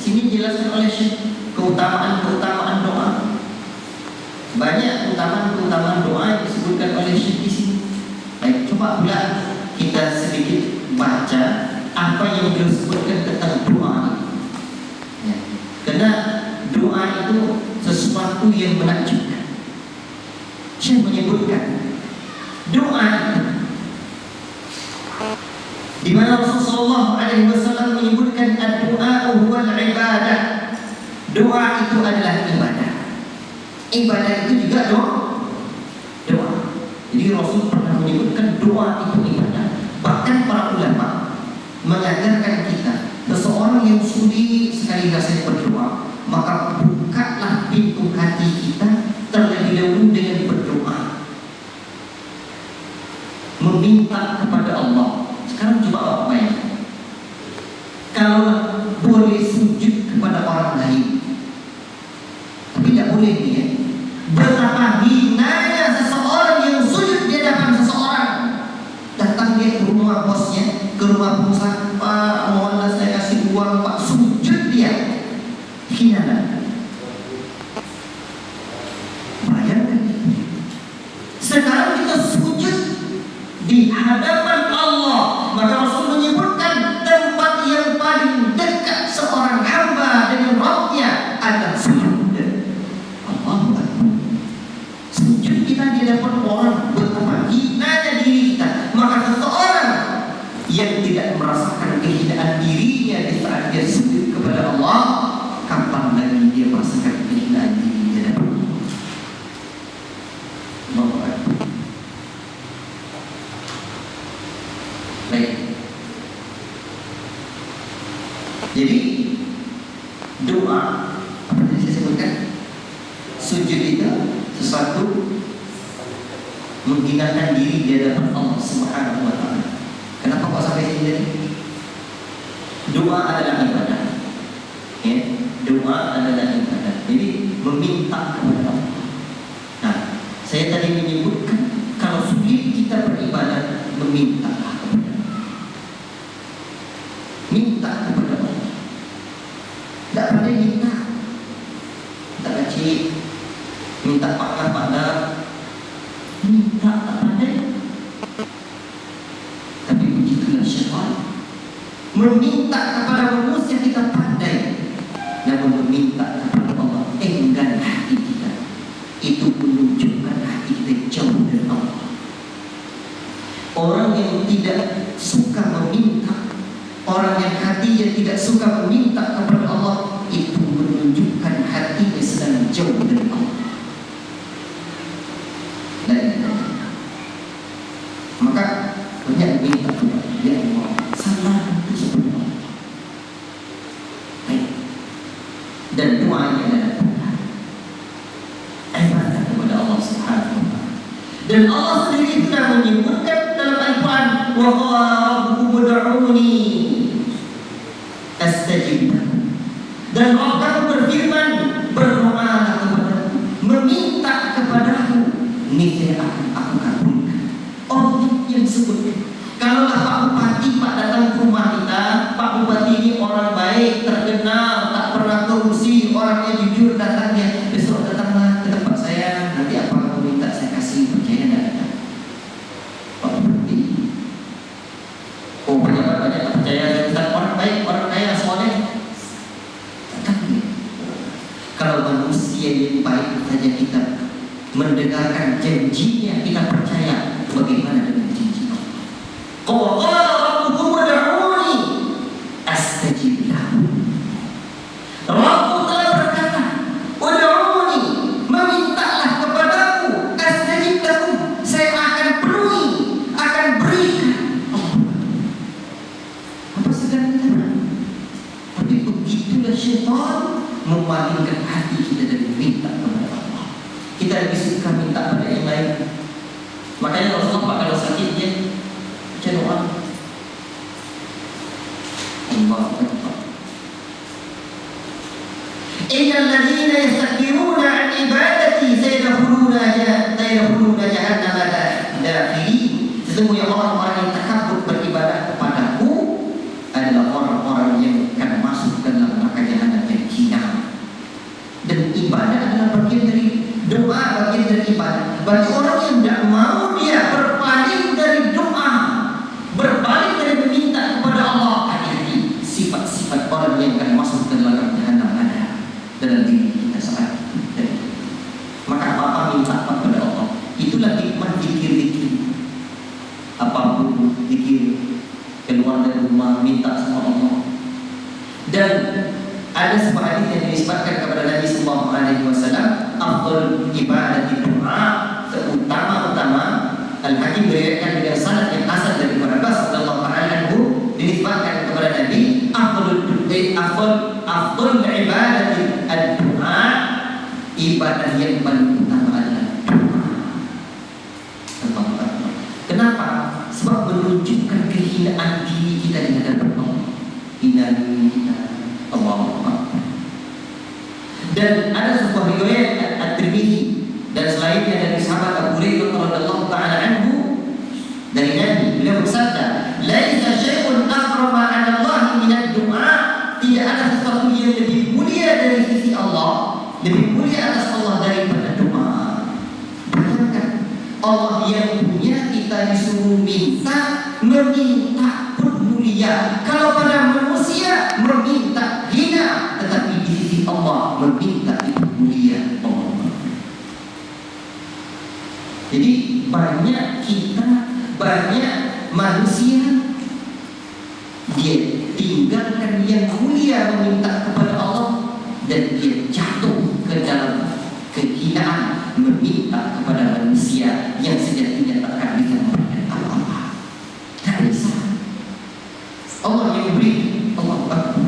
sini dijelaskan oleh Syekh keutamaan doa. Banyak keutamaan doa yang disebutkan oleh Syekh di sini. Baik, coba pula kita sedikit baca apa yang beliau sebutkan tentang doa. Ya. Karena doa itu sesuatu yang menakjubkan. Syekh menyebutkan doa itu di mana Rasulullah SAW menyebutkan doa huwal ibadah. Doa itu adalah ibadah. Ibadah itu juga doa. Jadi Rasul pernah menyebutkan doa itu ibadah. Bahkan para ulama mengajarkan kita, seseorang yang sulit sekali rasanya berdoa, maka bukalah pintu hati kita terlebih dahulu dengan berdoa, meminta kepada Allah. Sekarang coba bayangkan, kalau boleh sujud kepada orang lain, tapi tidak boleh nih ya. Betapa hinanya seseorang yang sujud di hadapan seseorang. Datang dia ke rumah bosnya, ke rumah pengusaha, Pak, mohonlah saya kasih uang Pak, sujud dia. Hina. Bayangkan. Sekarang kita sujud di hadapan Allah, maka Rasul menyebutkan tempat yang paling dekat seorang hamba dengan Rabbnya adalah sujud. Allahu Akbar. Sujud kita di hadapan orang, betapa hinanya diri kita. Maka seseorang yang tidak merasakan kehinaan dirinya di saat dia sujud kepada Allah, kapan lagi dia merasakan kehinaan dirinya dan Allah? Allahu Akbar. Baik. Jadi doa, apa yang saya sebutkan, sujud itu sesuatu menghinakan diri di hadapan Allah Subhanahu wa ta'ala. Kenapa kok sampai sini tadi? Doa adalah ibadah. Ya, doa adalah ibadah. Jadi meminta kepada Allah. Nah, saya tadi menyebutkan kalau sulit kita beribadah, meminta kepada Allah. Minta kepada Allah. Tidak pandai minta. Tak kecil. Minta pakar-pakar. Minta tak pandai. Tapi begitulah syaitan. Meminta kepada manusia kita pandai, namun meminta kepada Allah enggan hati kita. Itu menunjukkan hati kita jauh dari Allah. Orang yang tidak suka meminta, orang yang hatinya tidak suka meminta kepada Allah, itu menunjukkan hatinya sedang jauh dari Allah. Maka banyak minta kepada ya Allah, salah itu sebenarnya. Dan doanya adalah ibadah kepada Dan Allah sendiri sudah menyebutkan dalam Al-Quran, wa qala rabbukum ud'uni astajib lakum. Dan Allah berfirman, berdoalah kepadaku, meminta kepadaku, niscaya aku kabulkan. Allah yang sebut. Kalau Pak Bupati datang ke rumah kita, Pak Bupati ini orang baik, terkenal, tak pernah korupsi, orangnya jujur, datangnya besok datanglah ke tempat saya, nanti apa kamu minta saya kasih, percaya enggak? Pak Bupati, oh banyak percaya kita orang baik, orang kaya, soleh. Kalau manusia yang baik saja kita mendengarkan janjinya, kita percaya, bagaimana dengan janji Allah? Qala rabbukum ud'uni astajib lakum. Rabbku telah berkata, ud'uni, memintalah kepadaku, astajib lakum, saya akan penuhi, akan berikan. Apa segalanya? Tapi begitulah syaitan memalingkan hati kita dari minta kepada Allah. Kita lebih suka minta pada yang lain. Makanya Rasulullah kalau sakitnya baca doa. Allahu Akbar. Innal ladzina yastakbiruna an ibadati sayadkhuluna jahannam dakhirin. Sesungguhnya orang-orang yang takabur beribadah kepadaku adalah orang-orang yang akan masuk ke dalam neraka jahanam yang hina. Dan ibadah adalah bagian dari doa, bagian dari ibadah. Bagi orang yang tidak mau dia berpaling dari doa, berbalik dari meminta kepada Allah, hati-hati. Sifat-sifat orang yang akan masuk ke dalam jahanam ada dalam diri kita saat itu. Maka apa-apa minta kepada Allah. Itulah hikmah zikir-zikir. Apapun zikir, keluar dari rumah minta sama Allah. Dan ada sebuah hadis yang dinisbatkan kepada Nabi sallallahu alaihi wasallam, afdal ibadati doa, seutama-utama. Al-Hakim meriwayatkan dengan sanad yang hasan dari Ibnu Abbas radhiyallahu anhu, dinisbatkan kepada Nabi, afdal ibadati ad-du'a, ibadah yang paling utama adalah doa. Kenapa? Sebab menunjukkan kehinaan diri kita di hadapan Allah. Hinaan kita. Allahu Akbar. Dan ada sebuah riwayat At-Tirmidzi dan selainnya dari sahabat Abu Hurairah radhiyallahu taala anhu dari Nabi, beliau bersabda, "Laisa syai'un akrama 'ala Allah min ad-du'a." Tidak ada sesuatu yang lebih mulia dari sisi Allah, lebih mulia atas Allah daripada doa. Bayangkan, Allah yang punya, kita disuruh meminta pun mulia. Kalau pada manusia meminta hina, tetapi di sisi Allah meminta itu mulia. Allah. Jadi banyak manusia dia tinggalkan yang mulia meminta kepada Allah dan dia jatuh ke dalam kehinaan meminta kepada manusia yang sejatinya tak akan bisa memberikan apa-apa. Tak bisa. Allah yang beri. Allah Akbar.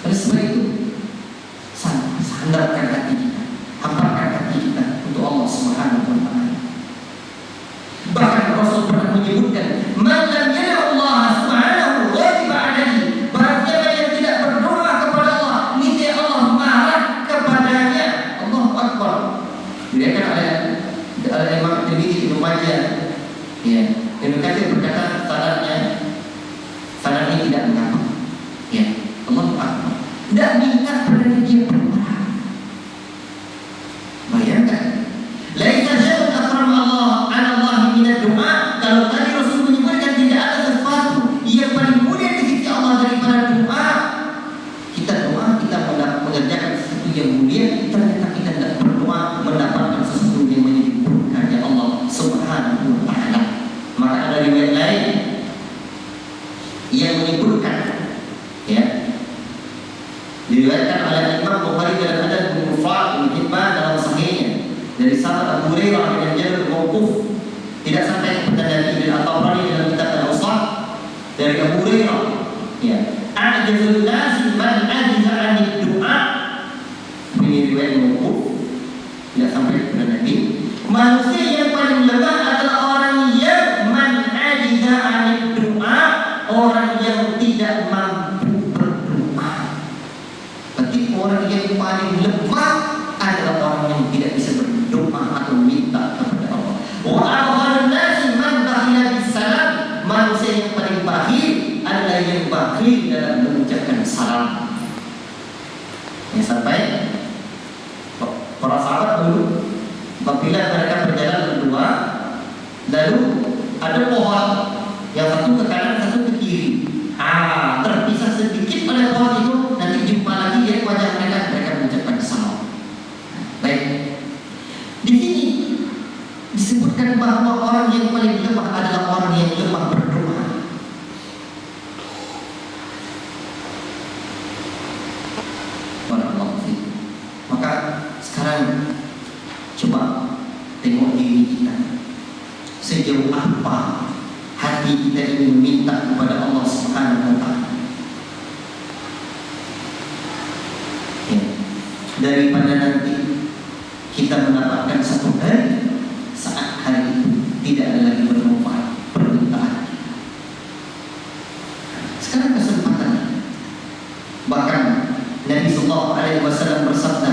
Oleh sebab itu, sandarkan hati kita, hamparkan hati kita untuk Allah Subhanahu wa taala. Bahkan Rasul pernah menyebutkan, "Man lam yad'u Allah Subhanahu ghadiba 'alaihi." Barang siapa yang tidak berdoa kepada Allah, niscaya Allah marah kepadanya. Allahu Akbar. Diriwayatkan oleh Imam Tirmidzi, Ibnu Majah. Ya, Ibnu Katsir berkata sanadnya tidak mengapa. Ya, Allahu Akbar. Tidak minta pada dia berdoa. Bayangkan, laisa syai'un akrama Allah min ad-du'a. Kalau tadi Rasul menyebutkan tidak ada sesuatu yang paling mulia di sisi Allah daripada doa. Kita doa, kita mengerjakan sesuatu yang mulia, ternyata kita tidak berdoa mendapatkan sesuatu yang menyebutkannya Allah Subhanahu wa taala. Maka ada riwayat lain yang menyebutkan, ya, diriwayatkan oleh Imam Bukhari dalam Adab Mufrad, Ibnu Hibban dalam Sahihnya dari sahabat Abu Hurairah dengan jalur mauquf, tidak sampai kepada Nabi, dan At-Tabrani dalam kitab Al-Awsat dari Abu Hurairah, ya, a'jazul nasi man ajiza 'anid du'a. Ini riwayat mauquf, tidak sampai kepada Nabi. Manusia yang paling lemah takhir dalam mengucapkan salam. Ya, sampai para sahabat dulu apabila mereka berjalan berdua, lalu ada pohon yang satu ke kanan, satu ke kiri. Terpisah sedikit oleh pohon itu, nanti jumpa lagi ya wajah mereka mengucapkan salam. Baik. Di sini disebutkan bahwa orang yang paling lemah adalah orang yang lemah berdoa. Maka sekarang coba tengok diri kita, sejauh apa hati kita ini meminta kepada Allah Subhanahu wa Ta'ala. Ya. Daripada nanti kita mendapatkan satu hari saat hari itu tidak ada lagi bermanfaat permintaan kita. Sekarang kesempatannya. Bahkan Nabi sallallahu alaihi wasallam bersabda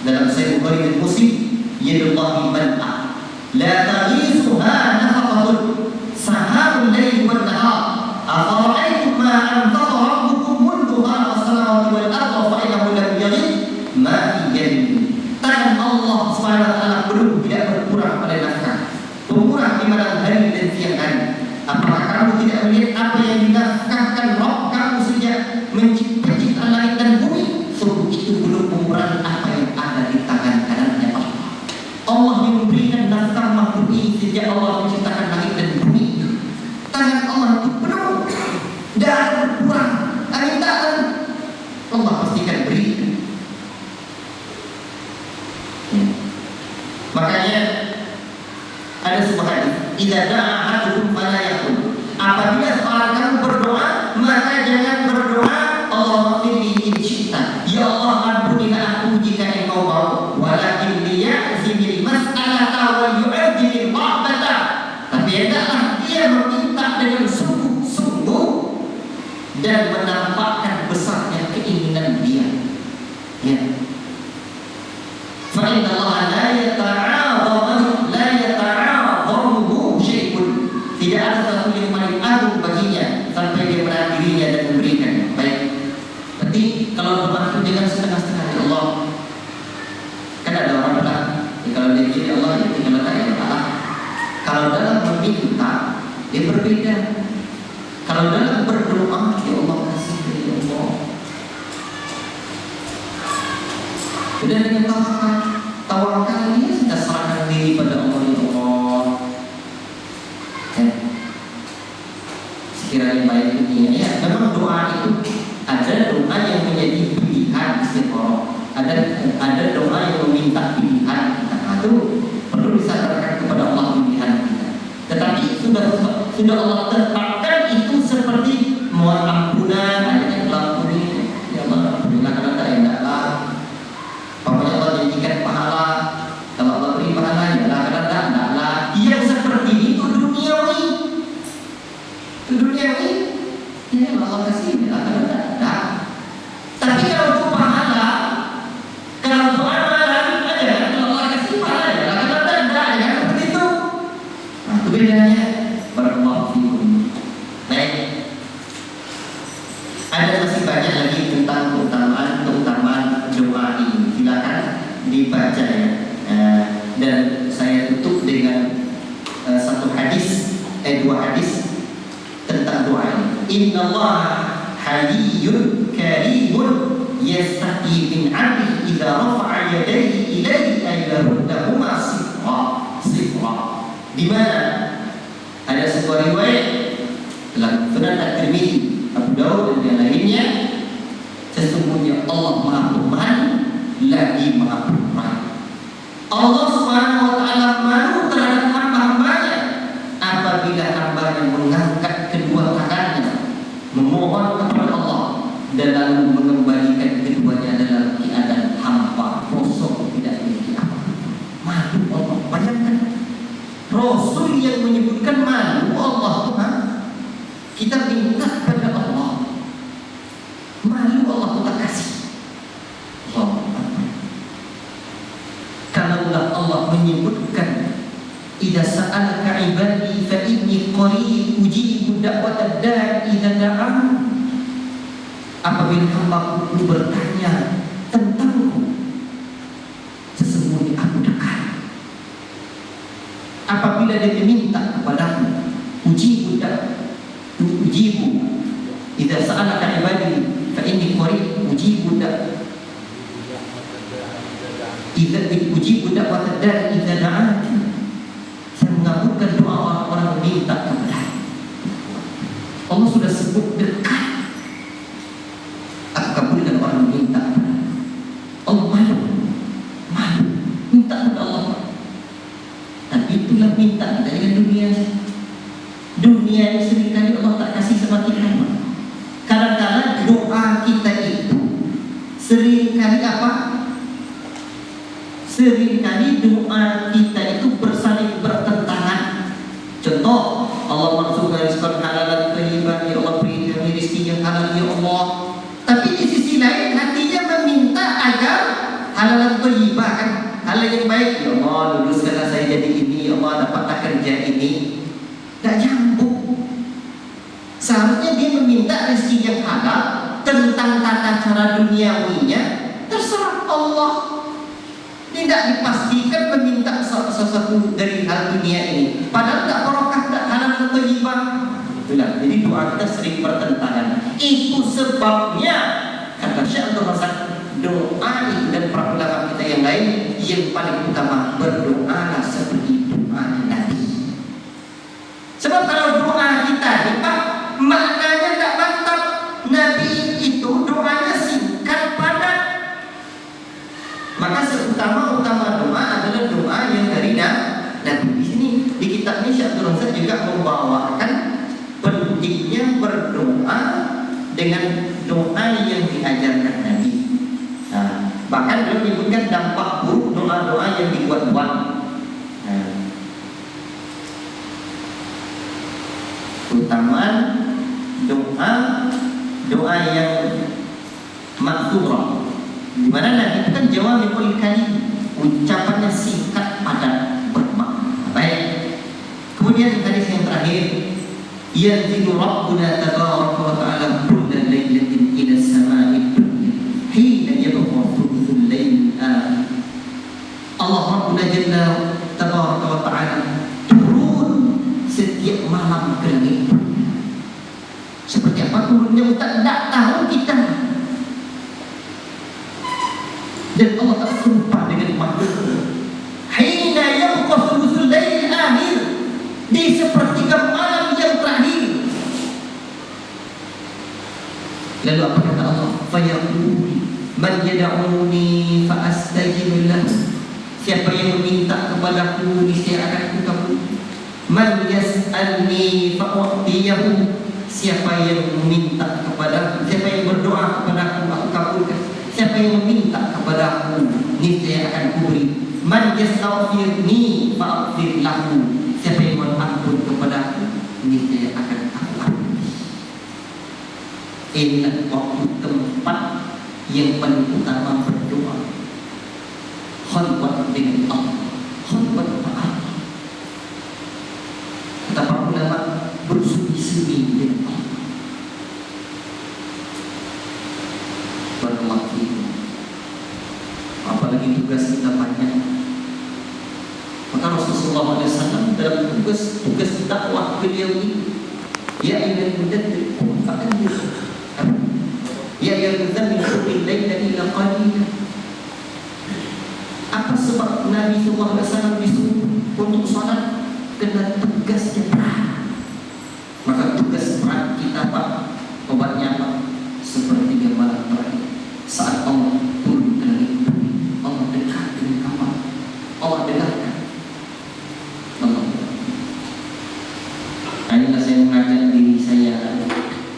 dalam Sahih Bukhari dan Muslim, yadullahi mal'ah la taghizuha nafaqatun sahabul laili wan nahar afara'aytum ma anfaqa rabbukum mundu khalaqa as-samawati wal arda fa innahu lam yaghid ma fi yadihi. Tangan Allah Subhanahu wa taala belum tidak berkurang pada nafkah, berkurang di malam hari dan siang hari. Apakah kamu tidak melihat apa yang dinafkahkan Rabb kamu sejak mencipta langit dan bumi? Sungguh itu belum mengurangi apa yang ada di tangan kanannya Allah. Allah yang memberikan nafkah makhluk ini sejak Allah menciptakan langit dan bumi. Tangan Allah itu penuh, tidak ada berkurang. Mintaan Allah pastikan berikan. Makanya ada sebuah hadis, idza da'a ahadukum fala yaqul. Apabila seorang kamu berdoa, maka jangan berdoa Allahumma firli in syi'ta. Ya Allah, ampunilah aku jika Engkau mau. Walakin liya'zimil mas'alata wa yu'ajjilil rahmata. Tapi hendaklah dia meminta dengan sungguh-sungguh dan menampakkan besarnya keinginan dia. Ya. Fa inna Allah la yata'adhamu syai'un. Tidak ada sesuatu yang paling agung baginya sampai dia menahan dirinya dan memberikan. Baik. Berarti kalau doa itu dengan setengah-setengah, ya Allah. Kan ada orang bilang, kalau dia jadi Allah, ya kalau tak ya Allah. Kalau dalam meminta, dia berbeda. Kalau dalam berdoa, ya Allah kasih, ya Allah. Beda dengan tawakal dia sudah serahkan diri pada Allah, ya Allah. Sekiranya baik dunia, ya memang doa itu ada doa yang menjadi pilihan istikharah, ada doa yang meminta pilihan kita. Itu perlu disadarkan kepada Allah pilihan kita. Tetapi sudah Allah tetapkan itu seperti mohon ampunan, adanya pelampuni, ya Allah ampunilah kalau tak hendaklah. Pokoknya Allah janjikan pahala, kalau Allah beri pahala ya lah, kalau tak hendaklah. Yang seperti itu duniawi. Ini Allah kasih, ya kalau tak ada. Tapi kalau itu pahala, kalau itu amalan, ada kalau Allah kasih pahala ya lah, kalau tak ada, ya seperti itu. Nah, itu bedanya. Barakallahu fiikum. Baik. Ada masih banyak lagi tentang keutamaan doa ini. Silakan dibaca ya. Dan saya tutup dengan satu hadis, dua hadis tentang doa ini. Inna Allah hayyun karimun yastahi min 'abdihi idza rafa'a yadayhi ilayhi ay yaruddahuma sifra. Di mana ada sebuah riwayat dalam Sunan At-Tirmidzi, Abu Daud dan yang lainnya, sesungguhnya Allah Maha Pemalu lagi Maha Pemurah. Allah Subhanahu wa taala malu terhadap hamba-hambanya apabila hambanya mengangkat kedua tangannya memohon kepada Allah dan lalu mengembalikan keduanya dalam keadaan hampa kosong, tidak memiliki apa-apa. Malu Allah. Bayangkan Rasul yang menyebutkan malu Allah Tuhan. Kita minta kepada Allah, malu Allah kita kasih. Kalaulah Allah menyebutkan idza sa'alaka ibadi fa inni qarib ujibu da'watad da'i idza da'an, apabila hamba-Ku bertanya tentang-Ku, sesungguhnya Aku dekat. Apabila dia meminta kepadaku, ujibu idza sa'alaka ibadi fa inni qarib ujibu da'watad da'i idza da'ani. Saya mengabulkan doa orang-orang meminta kepada Allah. Sudah sebut dekat, Aku kabulkan orang meminta. Allah malu minta kepada Allah. Dan itulah minta kita dengan dunia. Dunia ini seringkali Allah tak kasih sama kita. Kadang-kadang doa kita itu seringkali apa? Seringkali doa kita itu bersaling bertentangan. Contoh, Allah merzuqkan rizqan halalan thayyiban, ya Allah beri kami rezeki yang halal ya Allah. Tapi di sisi lain hatinya meminta agar halalan thayyibah, kan, hal yang baik. Ya Allah, luluskanlah saya jadi ini, ya Allah dapatlah kerja ini. Tak nyambung. Seharusnya dia meminta rezeki yang halal. Tentang tata cara duniawinya terserah Allah. Tidak dipastikan meminta sesuatu dari hal dunia ini, padahal tak barokah, tak halal atau thayyibah. Itulah, jadi doa kita sering bertentangan. Itu sebabnya kata Syekh Abdul Razak, doa itu dan para ulama kita yang lain yang paling utama berdoalah seperti doa Nabi. Sebab kalau doa kita Pak, maknanya tak mantap. Nabi itu doanya singkat padat. Maka seutama-utama doa adalah doa yang dari Nabi. Di sini di kitab ini Syekh Abdul Razak juga membawakan pentingnya berdoa dengan doa yang diajarkan Nabi. Nah, bahkan beliau menyebutkan dampak buruk doa-doa yang dibuat-buat. Keutamaan doa yang makturah, di mana Nabi itu kan jawami'ul kalim, ucapannya singkat padat bermakna baik. Kemudian hadis yang terakhir, yanzilu rabbuna tabaraka wa ta'ala kulla lailatin ila as-sama'i dunya hina yabqa thuluthul lail al-akhir. Allah Rabbuna jalla tabaraka wa ta'ala turun setiap malam ke langit. Seperti apa turunnya Ustaz? Tak tahu kita. Dan Allah tak serupa dengan makhluk. Hina yabqa thuluthul lail al-akhir, di sepertiga malam yang terakhir. Lalu apa kata Allah? Fayaqul man yad'uni fa astajib lahu. Siapa yang meminta kepadaku, niscaya akan kukabul. Man yas'alni fa u'tiyahu. Siapa yang meminta kepadaku, siapa yang berdoa kepadaku, aku kabulkan. Siapa yang meminta kepadaku, niscaya akan kuberi. Man yastaghfirni fa aghfir lahu. Siapa yang mohon ampun kepadaku, niscaya akan aku ampuni. Inilah waktu tempat yang paling utama berdoa. Khalwat dengan Allah, khalwat dengan Allah. Kata para ulama, bersumi-sumi dengan Allah. Barakallahu fiikum. Apalagi tugas kita banyak. Maka Rasulullah SAW dalam tugas dakwah beliau ini, ya ayyuhal mudaththir qum fa'anzir, ya ayyuhal muzammil qum al-laila illa qalila. Apa sebab Nabi SAW disuruh untuk salat? Karena tugasnya berat. Maka tugas berat kita Pak, obatnya apa? Sepertiga malam terakhir, saat Allah turun ke langit, Allah dekat dengan kamu, Allah dengarkan. Inilah saya mengajak diri saya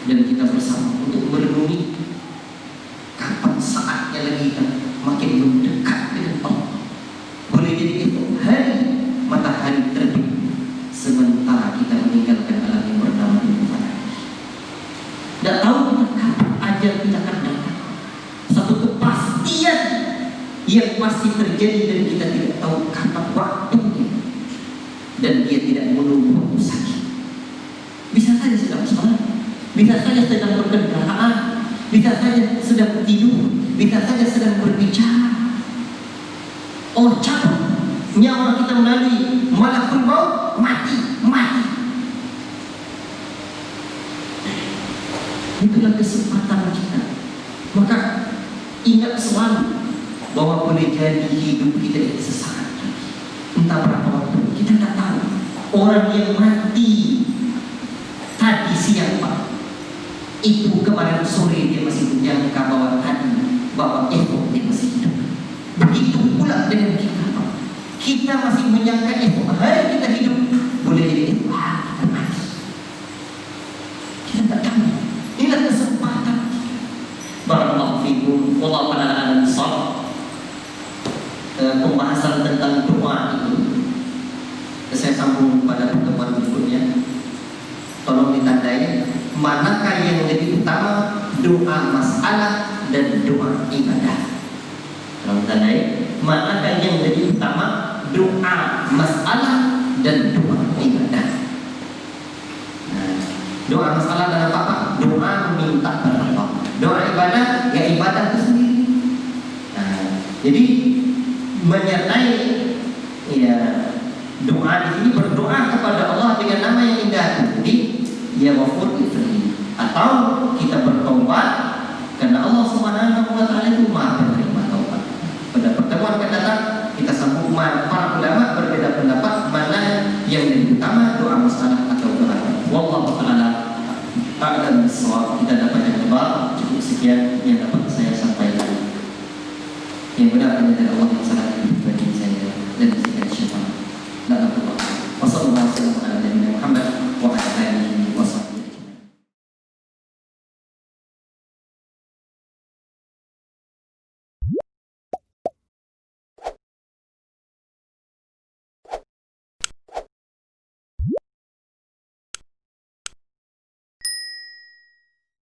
dan kita bersama untuk merenungi kapan saatnya lagi kita makin mendekat dengan Allah. Boleh jadi itu hari matahari terbit sementara kita meninggalkan alam yang bernama dunia. Tidak tahu kapan ajal kita akan datang. Satu kepastian yang pasti terjadi dan kita tidak tahu kapan waktunya, dan dia tidak menunggu waktu sakit. Bisa saja sedang sholat, bisa saja sedang berkendaraan, bisa kita saja sedang berbicara. Oh, cabut nyawa kita melalui malakul maut, mati. Itulah kesempatan kita. Maka ingat selalu bahwa boleh jadi hidup kita itu sesaat lagi. Entah berapa waktu, kita tak tahu. Orang yang mati tadi siang Pak, itu kemarin sore dia masih menyangka bahwa tadi, bahwa esok dia masih hidup. Begitu pula dengan kita Pak. Kita masih menyangka esok hari kita hidup, boleh jadi kita mati. Kita tak tahu. Inilah kesempatan. Barakallahu fikum. Wallahu a'lam bishawab. Pembahasan tentang doa itu saya sambung pada pertemuan berikutnya. Tolong ditandai manakah yang lebih utama, doa masalah dan doa ibadah. Tolong ditandai manakah yang lebih utama, doa masalah dan doa ibadah. Doa masalah dan apa? Doa meminta kepada Allah. Doa ibadah, ya ibadah itu sendiri. Jadi menyertai ya doa di sini, berdoa kepada Allah dengan nama yang indah. Jadi ya Ghafur Ibrahim, atau kita bertobat karena Allah Subhanahu wa taala itu Maha penerima taubat. Pada pertemuan akan datang